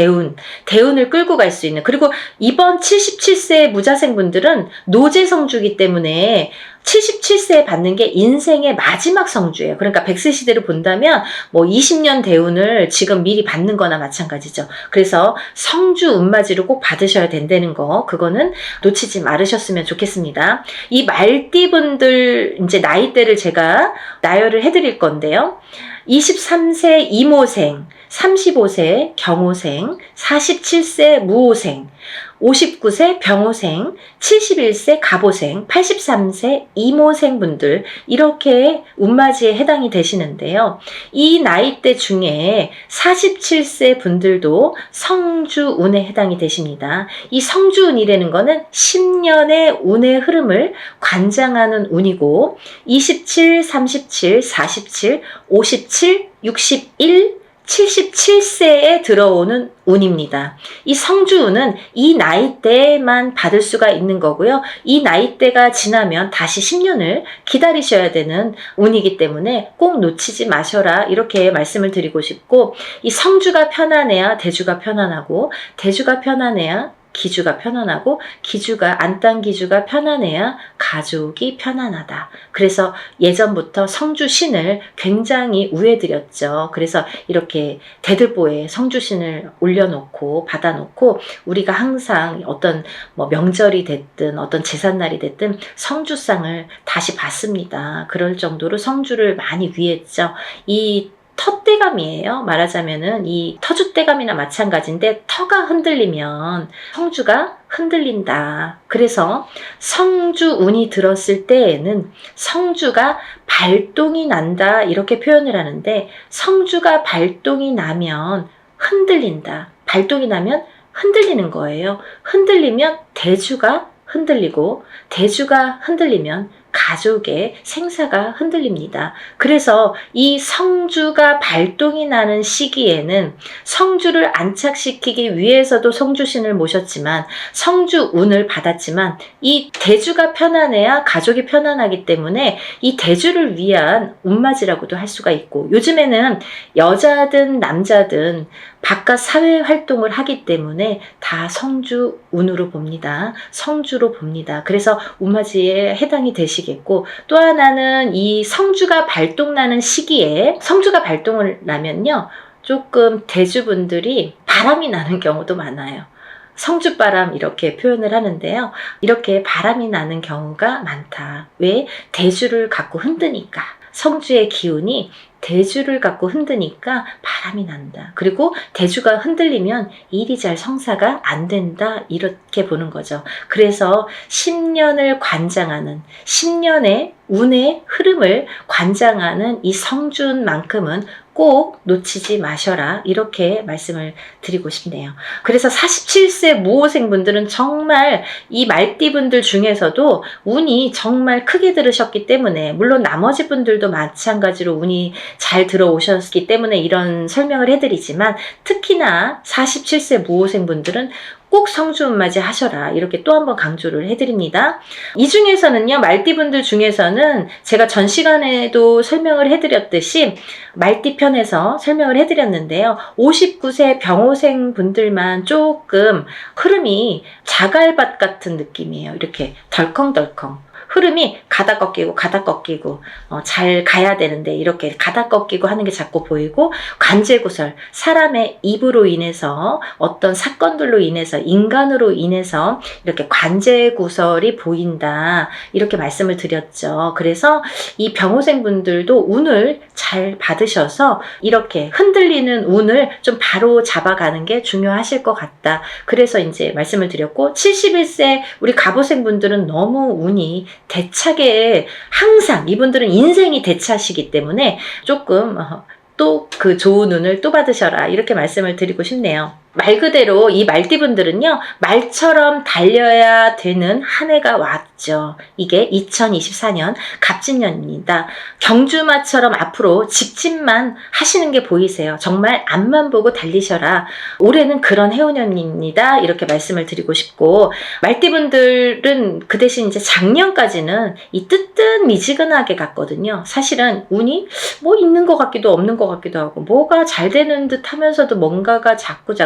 대운을 끌고 갈 수 있는, 그리고 이번 77세 무자생 분들은 노제 성주이기 때문에 77세에 받는 게 인생의 마지막 성주예요. 그러니까 100세 시대로 본다면 뭐 20년 대운을 지금 미리 받는 거나 마찬가지죠. 그래서 성주 운맞이를 꼭 받으셔야 된다는 거, 그거는 놓치지 말으셨으면 좋겠습니다. 이 말띠분들 이제 나이대를 제가 나열을 해드릴 건데요. 23세 이모생, 35세 경호생, 47세 무호생, 59세 병호생, 71세 갑오생, 83세 이모생 분들, 이렇게 운맞이에 해당이 되시는데요. 이 나이대 중에 47세 분들도 성주운에 해당이 되십니다. 이 성주운이라는 거는 10년의 운의 흐름을 관장하는 운이고, 27, 37, 47, 57, 61, 77세에 들어오는 운입니다. 이 성주운은 이 나이대만 받을 수가 있는 거고요. 이 나이대가 지나면 다시 10년을 기다리셔야 되는 운이기 때문에 꼭 놓치지 마셔라, 이렇게 말씀을 드리고 싶고, 이 성주가 편안해야 대주가 편안하고, 대주가 편안해야 기주가 편안하고, 안딴기주가 편안해야 가족이 편안하다. 그래서 예전부터 성주신을 굉장히 우애드렸죠. 그래서 이렇게 대들보에 성주신을 올려놓고 받아놓고, 우리가 항상 어떤 명절이 됐든 어떤 제삿날이 됐든 성주상을 다시 받습니다. 그럴 정도로 성주를 많이 위했죠. 이 터대감이에요. 말하자면은 이 터줏대감이나 마찬가지인데, 터가 흔들리면 성주가 흔들린다. 그래서 성주운이 들었을 때에는 성주가 발동이 난다, 이렇게 표현을 하는데, 성주가 발동이 나면 흔들린다. 발동이 나면 흔들리는 거예요. 흔들리면 대주가 흔들리고, 대주가 흔들리면 가족의 생사가 흔들립니다. 그래서 이 성주가 발동이 나는 시기에는 성주를 안착시키기 위해서도 성주신을 모셨지만, 성주운을 받았지만, 이 대주가 편안해야 가족이 편안하기 때문에 이 대주를 위한 운맞이라고도 할 수가 있고, 요즘에는 여자든 남자든 바깥 사회 활동을 하기 때문에 다 성주운으로 봅니다. 성주로 봅니다. 그래서 운맞이에 해당이 되시겠고, 또 하나는 이 성주가 발동나는 시기에, 성주가 발동을 나면요, 조금 대주분들이 바람이 나는 경우도 많아요. 성주바람, 이렇게 표현을 하는데요. 이렇게 바람이 나는 경우가 많다. 왜? 대주를 갖고 흔드니까. 성주의 기운이 대주를 갖고 흔드니까 바람이 난다. 그리고 대주가 흔들리면 일이 잘 성사가 안 된다. 이렇게 보는 거죠. 그래서 10년을 관장하는, 10년의 운의 흐름을 관장하는 이 성준만큼은 꼭 놓치지 마셔라. 이렇게 말씀을 드리고 싶네요. 그래서 47세 무호생분들은 정말 이 말띠분들 중에서도 운이 정말 크게 들으셨기 때문에, 물론 나머지 분들도 마찬가지로 운이 잘 들어오셨기 때문에 이런 설명을 해드리지만, 특히나 47세 무호생분들은 꼭 성주운맞이 하셔라. 이렇게 또 한 번 강조를 해드립니다. 이 중에서는요, 말띠분들 중에서는 제가 전 시간에도 설명을 해드렸듯이 말띠 편에서 설명을 해드렸는데요. 59세 병호생 분들만 조금 흐름이 자갈밭 같은 느낌이에요. 이렇게 덜컹덜컹. 흐름이 가다 꺾이고 가다 꺾이고 잘 가야 되는데 이렇게 가다 꺾이고 하는 게 자꾸 보이고, 관제구설, 사람의 입으로 인해서 어떤 사건들로 인해서, 인간으로 인해서 이렇게 관제구설이 보인다. 이렇게 말씀을 드렸죠. 그래서 이 병호생분들도 운을 잘 받으셔서 이렇게 흔들리는 운을 좀 바로 잡아가는 게 중요하실 것 같다. 그래서 이제 말씀을 드렸고, 71세 우리 갑오생분들은 너무 운이 대차게, 항상 이분들은 인생이 대차시기 때문에 조금 또 그 좋은 운을 또 받으셔라. 이렇게 말씀을 드리고 싶네요. 말 그대로 이 말띠분들은요, 말처럼 달려야 되는 한 해가 왔죠. 이게 2024년 갑진년입니다. 경주마처럼 앞으로 직진만 하시는 게 보이세요. 정말 앞만 보고 달리셔라. 올해는 그런 해운년입니다. 이렇게 말씀을 드리고 싶고, 말띠분들은 그 대신 이제 작년까지는 이 뜨뜻미지근하게 갔거든요. 사실은 운이 뭐 있는 것 같기도 없는 것 같기도 하고, 뭐가 잘 되는 듯 하면서도 뭔가가 자꾸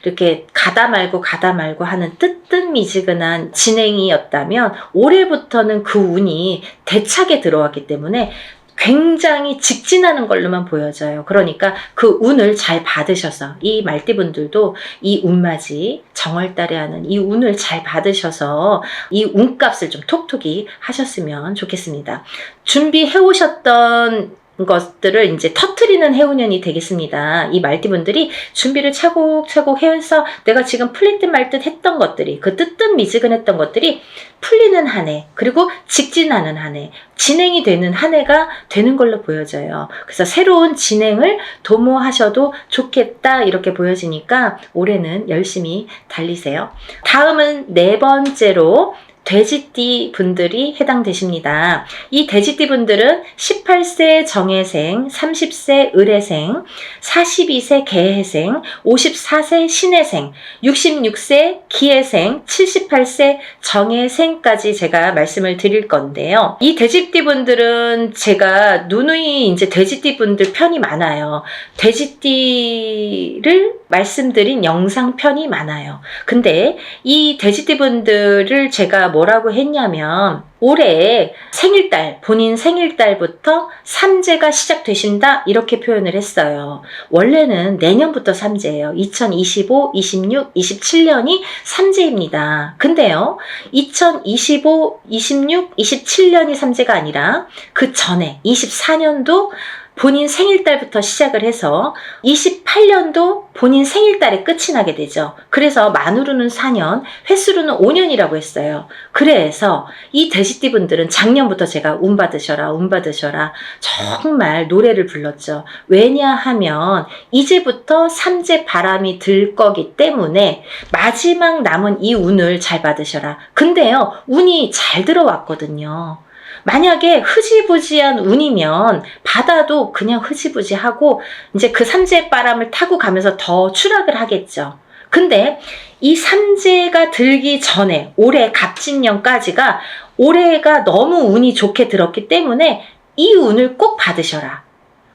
이렇게 가다 말고 하는 뜨뜻미지근한 진행이었다면, 올해부터는 그 운이 대차게 들어왔기 때문에 굉장히 직진하는 걸로만 보여져요. 그러니까 그 운을 잘 받으셔서, 이 말띠분들도 이 운맞이 정월달에 하는 이 운을 잘 받으셔서 이 운값을 좀 톡톡히 하셨으면 좋겠습니다. 준비해 오셨던 것들을 이제 터트리는 해운년이 되겠습니다. 이 말띠분들이 준비를 차곡차곡 해서 내가 지금 풀릴 듯 말 듯 했던 것들이, 그 뜨뜻미지근했던 것들이 풀리는 한 해, 그리고 직진하는 한 해, 진행이 되는 한 해가 되는 걸로 보여져요. 그래서 새로운 진행을 도모하셔도 좋겠다. 이렇게 보여지니까 올해는 열심히 달리세요. 다음은 네 번째로 돼지띠 분들이 해당되십니다. 이 돼지띠 분들은 18세 정해생, 30세 을해생, 42세 개해생, 54세 신해생, 66세 기해생, 78세 정해생까지 제가 말씀을 드릴 건데요. 이 돼지띠 분들은 제가 누누이 이제 돼지띠 분들 편이 많아요. 돼지띠를 말씀드린 영상 편이 많아요. 근데 이 돼지띠 분들을 제가 뭐라고 했냐면, 올해 생일달, 본인 생일달부터 삼재가 시작되신다. 이렇게 표현을 했어요. 원래는 내년부터 삼재예요. 2025, 26, 27년이 삼재입니다. 근데요, 2025, 26, 27년이 삼재가 아니라 그 전에 24년도 본인 생일달부터 시작을 해서 28년도 본인 생일달에 끝이 나게 되죠. 그래서 만으로는 4년, 횟수로는 5년이라고 했어요. 그래서 이 돼지띠 분들은 작년부터 제가 운 받으셔라, 운 받으셔라 정말 노래를 불렀죠. 왜냐하면 이제부터 삼재 바람이 들 거기 때문에 마지막 남은 이 운을 잘 받으셔라. 근데요, 운이 잘 들어왔거든요. 만약에 흐지부지한 운이면 받아도 그냥 흐지부지하고 이제 그 삼재 바람을 타고 가면서 더 추락을 하겠죠. 근데 이 삼재가 들기 전에 올해 갑진년까지가, 올해가 너무 운이 좋게 들었기 때문에 이 운을 꼭 받으셔라.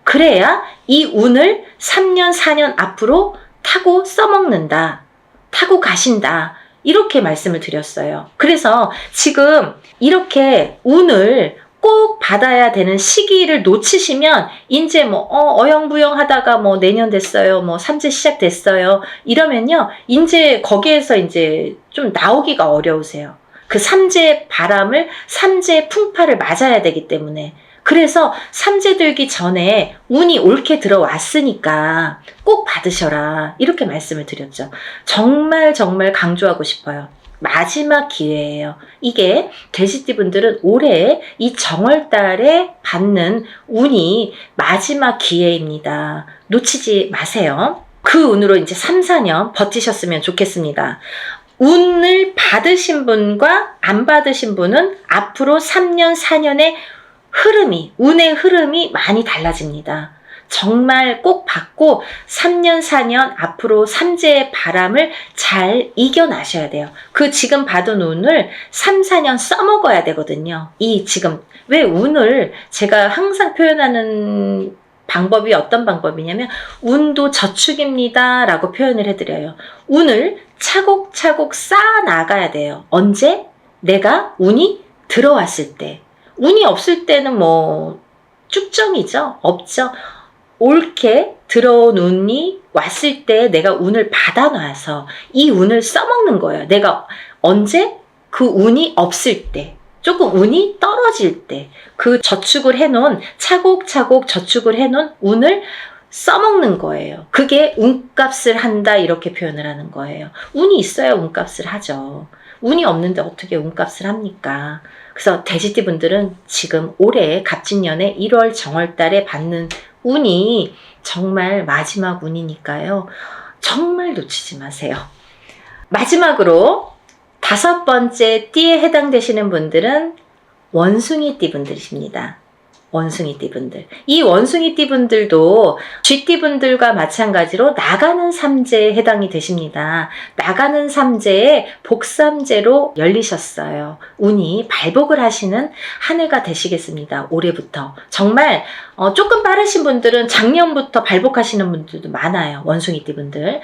그래야 이 운을 3년, 4년 앞으로 타고 써먹는다. 타고 가신다. 이렇게 말씀을 드렸어요. 그래서 지금 이렇게 운을 꼭 받아야 되는 시기를 놓치시면 이제 뭐 어영부영 하다가 뭐 내년 됐어요, 뭐 삼재 시작됐어요 이러면요, 이제 거기에서 이제 좀 나오기가 어려우세요. 그 삼재 바람을, 삼재 풍파를 맞아야 되기 때문에. 그래서 삼재 들기 전에 운이 옳게 들어왔으니까 꼭 받으셔라. 이렇게 말씀을 드렸죠. 정말 정말 강조하고 싶어요. 마지막 기회예요. 이게 돼지띠 분들은 올해 이 정월달에 받는 운이 마지막 기회입니다. 놓치지 마세요. 그 운으로 이제 3, 4년 버티셨으면 좋겠습니다. 운을 받으신 분과 안 받으신 분은 앞으로 3년, 4년의 운의 흐름이 많이 달라집니다. 정말 꼭 받고 3년, 4년 앞으로 삼재의 바람을 잘 이겨나셔야 돼요. 그 지금 받은 운을 3, 4년 써먹어야 되거든요. 지금 왜 운을 제가 항상 표현하는 방법이 어떤 방법이냐면 운도 저축입니다 라고 표현을 해드려요. 운을 차곡차곡 쌓아 나가야 돼요. 언제? 내가 운이 들어왔을 때. 운이 없을 때는 뭐 쭉정이죠. 없죠. 옳게 들어온 운이 왔을 때 내가 운을 받아놔서 이 운을 써먹는 거예요. 내가 언제? 그 운이 없을 때. 조금 운이 떨어질 때 그 저축을 해놓은 차곡차곡 저축을 해놓은 운을 써먹는 거예요. 그게 운값을 한다 이렇게 표현을 하는 거예요. 운이 있어야 운값을 하죠. 운이 없는데 어떻게 운값을 합니까? 그래서 돼지띠 분들은 지금 올해 갑진년에 1월 정월달에 받는 운이 정말 마지막 운이니까요. 정말 놓치지 마세요. 마지막으로 5번째 띠에 해당되시는 분들은 원숭이띠 분들이십니다. 원숭이띠 분들. 이 원숭이띠 분들도 쥐띠 분들과 마찬가지로 나가는 삼재에 해당이 되십니다. 나가는 삼재에 복삼재로 열리셨어요. 운이 발복을 하시는 한 해가 되시겠습니다. 올해부터. 정말 조금 빠르신 분들은 작년부터 발복하시는 분들도 많아요. 원숭이띠 분들.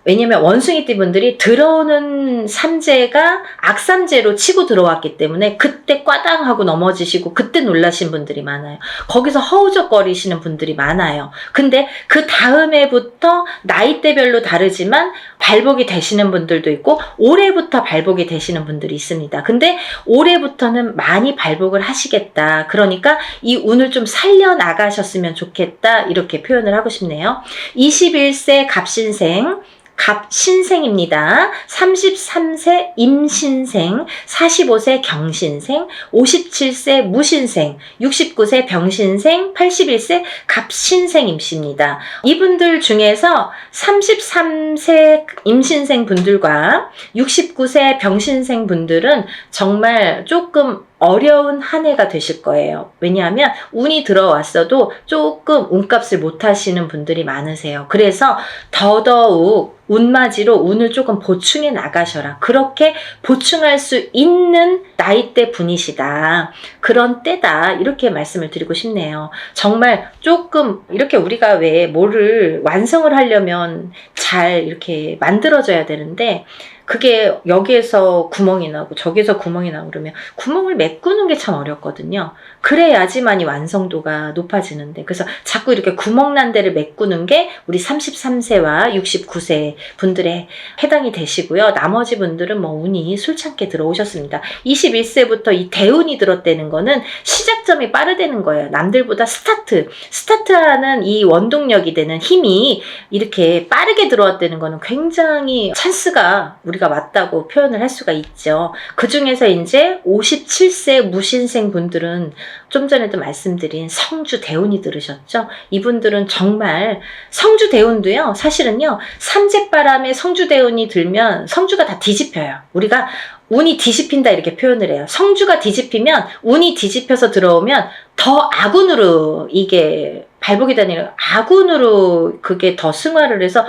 왜냐면 원숭이띠 분들이 들어오는 삼재가 악삼재로 치고 들어왔기 때문에 그때 꽈당하고 넘어지시고 그때 놀라신 분들이 많아요. 거기서 허우적거리시는 분들이 많아요. 근데 그 다음 해부터 나이대별로 다르지만 발복이 되시는 분들도 있고 올해부터 발복이 되시는 분들이 있습니다. 근데 올해부터는 많이 발복을 하시겠다. 그러니까 이 운을 좀 살려나가셨으면 좋겠다. 이렇게 표현을 하고 싶네요. 21세 갑신생 갑신생입니다. 33세 임신생, 45세 경신생, 57세 무신생, 69세 병신생, 81세 갑신생임씨입니다. 이분들 중에서 33세 임신생 분들과 69세 병신생 분들은 정말 조금 어려운 한 해가 되실 거예요. 왜냐하면 운이 들어왔어도 조금 운값을 못 하시는 분들이 많으세요. 그래서 더더욱 운맞이로 운을 조금 보충해 나가셔라. 그렇게 보충할 수 있는 나이대 분이시다. 그런 때다. 이렇게 말씀을 드리고 싶네요. 정말 조금 이렇게 우리가 왜 뭐를 완성을 하려면 잘 이렇게 만들어져야 되는데 그게 여기에서 구멍이 나고 저기에서 구멍이 나고 그러면 구멍을 메꾸는 게 참 어렵거든요. 그래야지만이 완성도가 높아지는데 그래서 자꾸 이렇게 구멍 난 데를 메꾸는 게 우리 33세와 69세 분들에 해당이 되시고요. 나머지 분들은 뭐 운이 술창게 들어오셨습니다. 21세부터 이 대운이 들었다는 거는 시작점이 빠르다는 거예요. 남들보다 스타트하는 이 원동력이 되는 힘이 이렇게 빠르게 들어왔다는 거는 굉장히 찬스가 우리가 맞다고 표현을 할 수가 있죠. 그 중에서 이제 57세 무신생 분들은 좀 전에도 말씀드린 성주 대운이 들으셨죠? 이분들은 정말 성주 대운도요. 사실은요. 삼재바람에 성주 대운이 들면 성주가 다 뒤집혀요. 우리가 운이 뒤집힌다 이렇게 표현을 해요. 성주가 뒤집히면 운이 뒤집혀서 들어오면 더 악운으로 이게 발복이 되는 악운으로 그게 더 승화를 해서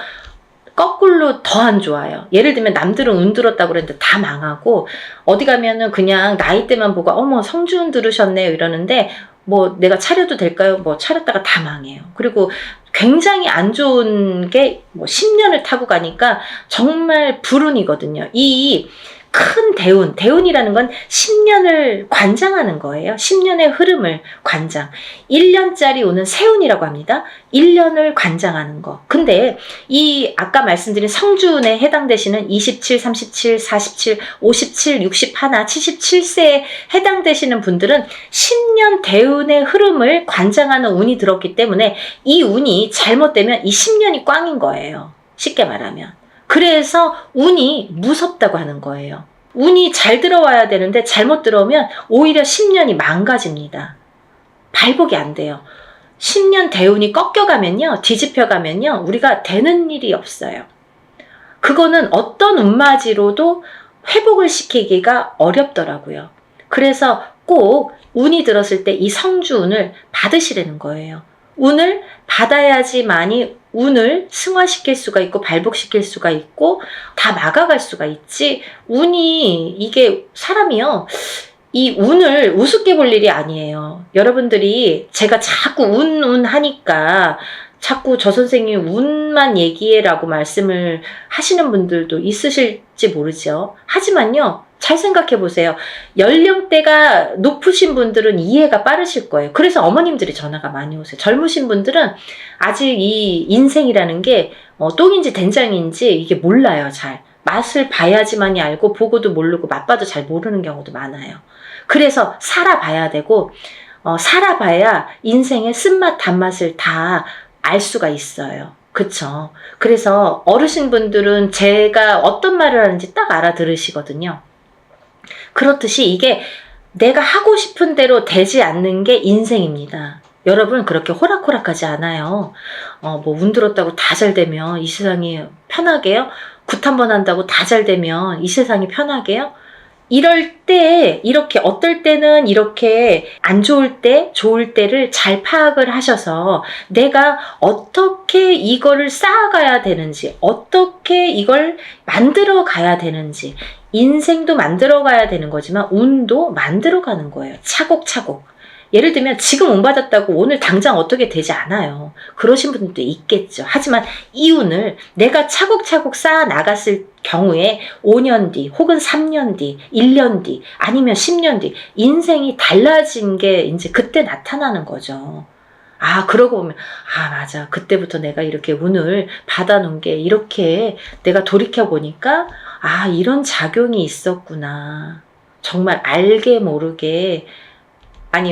거꾸로 더 안 좋아요. 예를 들면 남들은 운 들었다고 그랬는데 다 망하고 어디 가면은 그냥 나이대만 보고 어머 성주운 들으셨네요 이러는데 뭐 내가 차려도 될까요? 뭐 차렸다가 다 망해요. 그리고 굉장히 안 좋은 게 뭐 10년을 타고 가니까 정말 불운이거든요. 이 큰 대운이라는 건 10년을 관장하는 거예요. 10년의 흐름을 관장. 1년짜리 오는 세운이라고 합니다. 1년을 관장하는 거. 근데 이 아까 말씀드린 성주운에 해당되시는 27, 37, 47, 57, 61, 77세에 해당되시는 분들은 10년 대운의 흐름을 관장하는 운이 들었기 때문에 이 운이 잘못되면 이 10년이 꽝인 거예요. 쉽게 말하면. 그래서 운이 무섭다고 하는 거예요. 운이 잘 들어와야 되는데 잘못 들어오면 오히려 10년이 망가집니다. 발복이 안 돼요. 10년 대운이 꺾여가면요, 뒤집혀가면요, 우리가 되는 일이 없어요. 그거는 어떤 운맞이로도 회복을 시키기가 어렵더라고요. 그래서 꼭 운이 들었을 때 이 성주운을 받으시라는 거예요. 운을 받아야지만이 운을 승화시킬 수가 있고 발복시킬 수가 있고 다 막아갈 수가 있지. 운이 이게 사람이요. 이 운을 우습게 볼 일이 아니에요. 여러분들이 제가 자꾸 운 하니까 자꾸 저 선생님 운만 얘기해라고 말씀을 하시는 분들도 있으실지 모르죠. 하지만요. 잘 생각해 보세요. 연령대가 높으신 분들은 이해가 빠르실 거예요. 그래서 어머님들이 전화가 많이 오세요. 젊으신 분들은 아직 이 인생이라는 게 똥인지 된장인지 이게 몰라요. 잘. 맛을 봐야지만이 알고 보고도 모르고 맛봐도 잘 모르는 경우도 많아요. 그래서 살아봐야 되고 살아봐야 인생의 쓴맛 단맛을 다 알 수가 있어요. 그쵸? 그래서 어르신분들은 제가 어떤 말을 하는지 딱 알아들으시거든요. 그렇듯이 이게 내가 하고 싶은 대로 되지 않는 게 인생입니다. 여러분 그렇게 호락호락하지 않아요. 뭐 운 들었다고 다 잘 되면 이 세상이 편하게요? 굿 한 번 한다고 다 잘 되면 이 세상이 편하게요? 이럴 때 이렇게 어떨 때는 이렇게 안 좋을 때 좋을 때를 잘 파악을 하셔서 내가 어떻게 이거를 쌓아가야 되는지 어떻게 이걸 만들어 가야 되는지 인생도 만들어 가야 되는 거지만 운도 만들어 가는 거예요. 차곡차곡. 예를 들면 지금 운 받았다고 오늘 당장 어떻게 되지 않아요. 그러신 분들도 있겠죠. 하지만 이 운을 내가 차곡차곡 쌓아 나갔을 경우에 5년 뒤 혹은 3년 뒤 1년 뒤 아니면 10년 뒤 인생이 달라진 게 이제 그때 나타나는 거죠. 그러고 보면 맞아. 그때부터 내가 이렇게 운을 받아놓은 게 이렇게 내가 돌이켜보니까 이런 작용이 있었구나. 정말 알게 모르게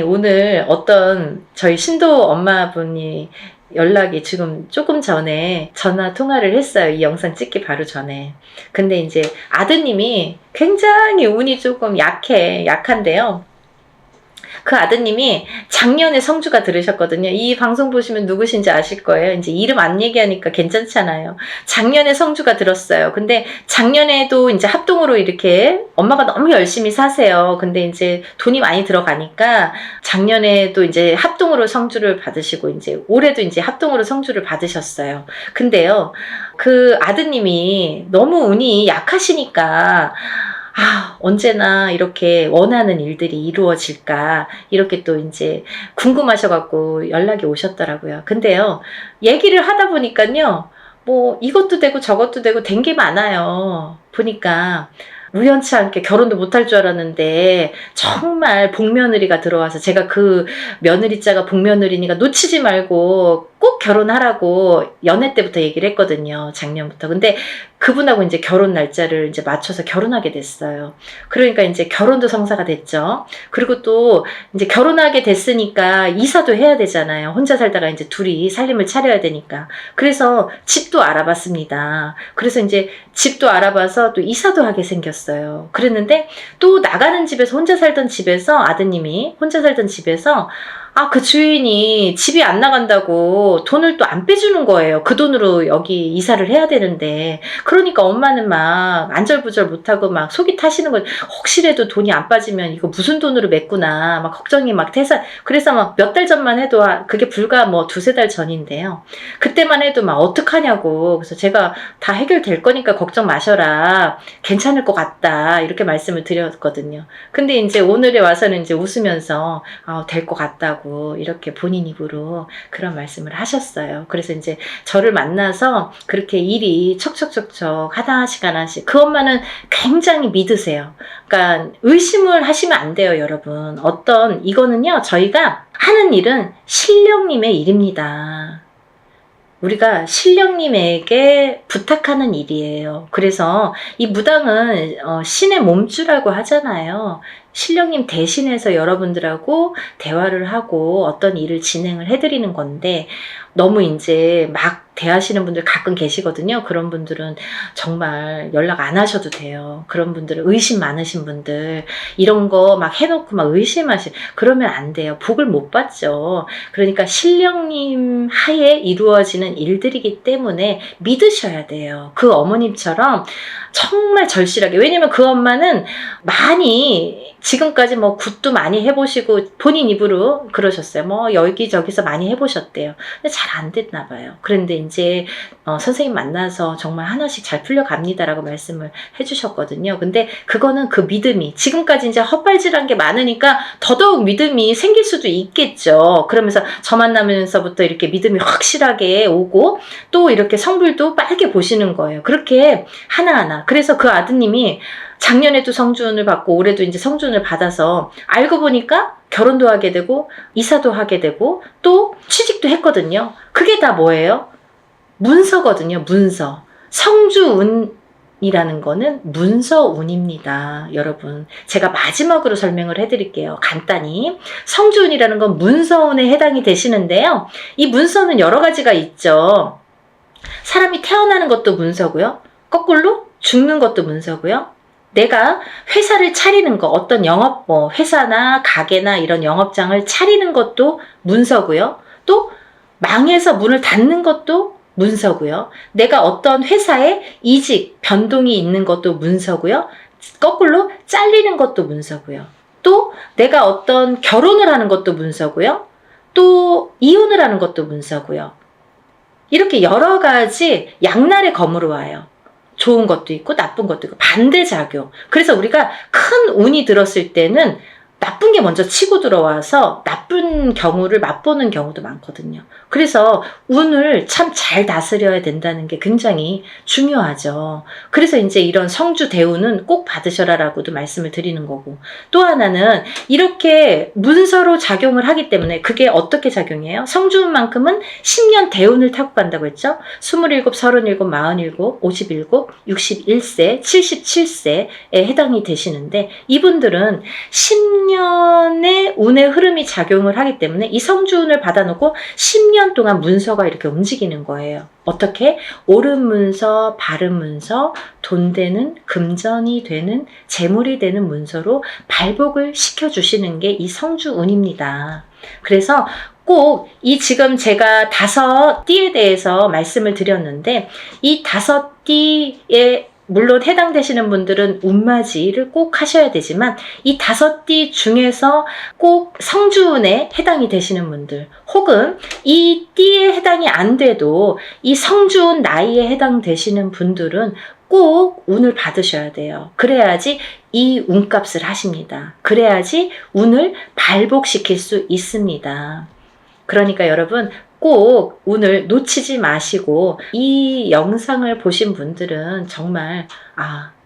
오늘 어떤 저희 신도 엄마분이 연락이 지금 조금 전에 전화 통화를 했어요. 이 영상 찍기 바로 전에. 근데 이제 아드님이 굉장히 운이 조금 약한데요. 그 아드님이 작년에 성주가 들으셨거든요. 이 방송 보시면 누구신지 아실 거예요. 이제 이름 안 얘기하니까 괜찮잖아요. 작년에 성주가 들었어요. 근데 작년에도 이제 합동으로 이렇게 엄마가 너무 열심히 사세요. 근데 이제 돈이 많이 들어가니까 작년에도 이제 합동으로 성주를 받으시고 이제 올해도 이제 합동으로 성주를 받으셨어요. 근데요, 그 아드님이 너무 운이 약하시니까 언제나 이렇게 원하는 일들이 이루어질까 이렇게 또 이제 궁금하셔갖고 연락이 오셨더라고요. 근데요, 얘기를 하다 보니까요, 뭐 이것도 되고 저것도 되고 된 게 많아요. 보니까 우연치 않게 결혼도 못할 줄 알았는데 정말 복며느리가 들어와서 제가 그 며느리자가 복며느리니까 놓치지 말고 꼭 결혼하라고 연애 때부터 얘기를 했거든요. 작년부터. 근데 그분하고 이제 결혼 날짜를 이제 맞춰서 결혼하게 됐어요. 그러니까 이제 결혼도 성사가 됐죠. 그리고 또 이제 결혼하게 됐으니까 이사도 해야 되잖아요. 혼자 살다가 이제 둘이 살림을 차려야 되니까. 그래서 집도 알아봤습니다. 그래서 이제 집도 알아봐서 또 이사도 하게 생겼어요. 그랬는데 또 나가는 집에서 혼자 살던 집에서 아드님이 혼자 살던 집에서 그 주인이 집이 안 나간다고 돈을 또 안 빼주는 거예요. 그 돈으로 여기 이사를 해야 되는데. 그러니까 엄마는 막 안절부절 못하고 막 속이 타시는 거예요. 혹시라도 돈이 안 빠지면 이거 무슨 돈으로 맺구나. 막 걱정이 막 태산. 그래서 막 몇 달 전만 해도 그게 불과 뭐 2-3달 전인데요. 그때만 해도 막 어떡하냐고. 그래서 제가 다 해결될 거니까 걱정 마셔라. 괜찮을 것 같다. 이렇게 말씀을 드렸거든요. 근데 이제 오늘에 와서는 이제 웃으면서 될 것 같다고. 있다고 이렇게 본인 입으로 그런 말씀을 하셨어요. 그래서 이제 저를 만나서 그렇게 일이 척척척척 하나씩 하나씩 그 엄마는 굉장히 믿으세요. 그러니까 의심을 하시면 안 돼요, 여러분. 이거는요, 저희가 하는 일은 신령님의 일입니다. 우리가 신령님에게 부탁하는 일이에요. 그래서 이 무당은 신의 몸주라고 하잖아요. 신령님 대신해서 여러분들하고 대화를 하고 어떤 일을 진행을 해드리는 건데 너무 이제 막 대하시는 분들 가끔 계시거든요. 그런 분들은 정말 연락 안 하셔도 돼요. 그런 분들은 의심 많으신 분들 이런 거 막 해놓고 막 그러면 안 돼요. 복을 못 받죠. 그러니까 신령님 하에 이루어지는 일들이기 때문에 믿으셔야 돼요. 그 어머님처럼 정말 절실하게. 왜냐면 그 엄마는 많이 지금까지 뭐 굿도 많이 해보시고 본인 입으로 그러셨어요. 뭐 여기저기서 많이 해보셨대요. 근데 잘 안 됐나 봐요. 그런데 이제 선생님 만나서 정말 하나씩 잘 풀려갑니다라고 말씀을 해주셨거든요. 근데 그거는 그 믿음이 지금까지 이제 헛발질한 게 많으니까 더더욱 믿음이 생길 수도 있겠죠. 그러면서 저 만나면서부터 이렇게 믿음이 확실하게 오고 또 이렇게 성불도 빨개 보시는 거예요. 그렇게 하나하나. 그래서 그 아드님이 작년에도 성주운을 받고 올해도 이제 성주운을 받아서 알고 보니까 결혼도 하게 되고 이사도 하게 되고 또 취직도 했거든요. 그게 다 뭐예요? 문서거든요. 문서. 성주운이라는 거는 문서운입니다. 여러분, 제가 마지막으로 설명을 해드릴게요. 간단히. 성주운이라는 건 문서운에 해당이 되시는데요. 이 문서는 여러 가지가 있죠. 사람이 태어나는 것도 문서고요. 거꾸로 죽는 것도 문서고요. 내가 회사를 차리는 거, 어떤 영업, 회사나 가게나 이런 영업장을 차리는 것도 문서고요. 또 망해서 문을 닫는 것도 문서고요. 내가 어떤 회사에 이직, 변동이 있는 것도 문서고요. 거꾸로 잘리는 것도 문서고요. 또 내가 어떤 결혼을 하는 것도 문서고요. 또 이혼을 하는 것도 문서고요. 이렇게 여러 가지 양날의 검으로 와요. 좋은 것도 있고 나쁜 것도 있고 반대작용. 그래서 우리가 큰 운이 들었을 때는 나쁜 게 먼저 치고 들어와서 나쁜 경우를 맛보는 경우도 많거든요. 그래서 운을 참 잘 다스려야 된다는 게 굉장히 중요하죠. 그래서 이제 이런 성주 대운은 꼭 받으셔라라고도 말씀을 드리는 거고, 또 하나는 이렇게 문서로 작용을 하기 때문에 그게 어떻게 작용해요? 성주운만큼은 10년 대운을 타고 간다고 했죠. 27, 37, 47, 57, 61세, 77세에 해당이 되시는데 이분들은 10년의 운의 흐름이 작용을 하기 때문에 이 성주운을 받아놓고 10년 동안 문서가 이렇게 움직이는 거예요. 어떻게? 옳은 문서, 바른 문서, 돈 되는, 금전이 되는, 재물이 되는 문서로 발복을 시켜주시는 게 이 성주운입니다. 그래서 꼭 이 지금 제가 5띠에 대해서 말씀을 드렸는데 이 5띠에 물론 해당되시는 분들은 운맞이를 꼭 하셔야 되지만 이 5띠 중에서 꼭 성주운에 해당이 되시는 분들 혹은 이 띠에 해당이 안 돼도 이 성주운 나이에 해당되시는 분들은 꼭 운을 받으셔야 돼요. 그래야지 이 운값을 하십니다. 그래야지 운을 발복시킬 수 있습니다. 그러니까 여러분 꼭 오늘 놓치지 마시고 이 영상을 보신 분들은 정말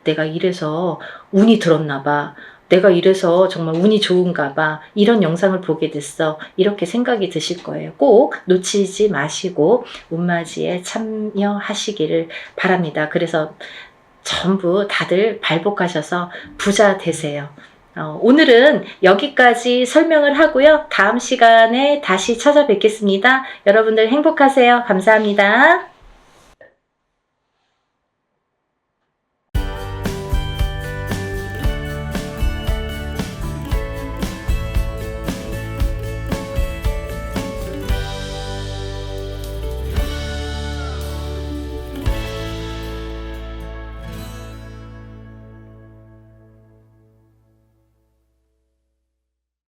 내가 이래서 운이 들었나 봐. 내가 이래서 정말 운이 좋은가 봐. 이런 영상을 보게 됐어. 이렇게 생각이 드실 거예요. 꼭 놓치지 마시고 운맞이에 참여하시기를 바랍니다. 그래서 전부 다들 발복하셔서 부자 되세요. 오늘은 여기까지 설명을 하고요. 다음 시간에 다시 찾아뵙겠습니다. 여러분들 행복하세요. 감사합니다.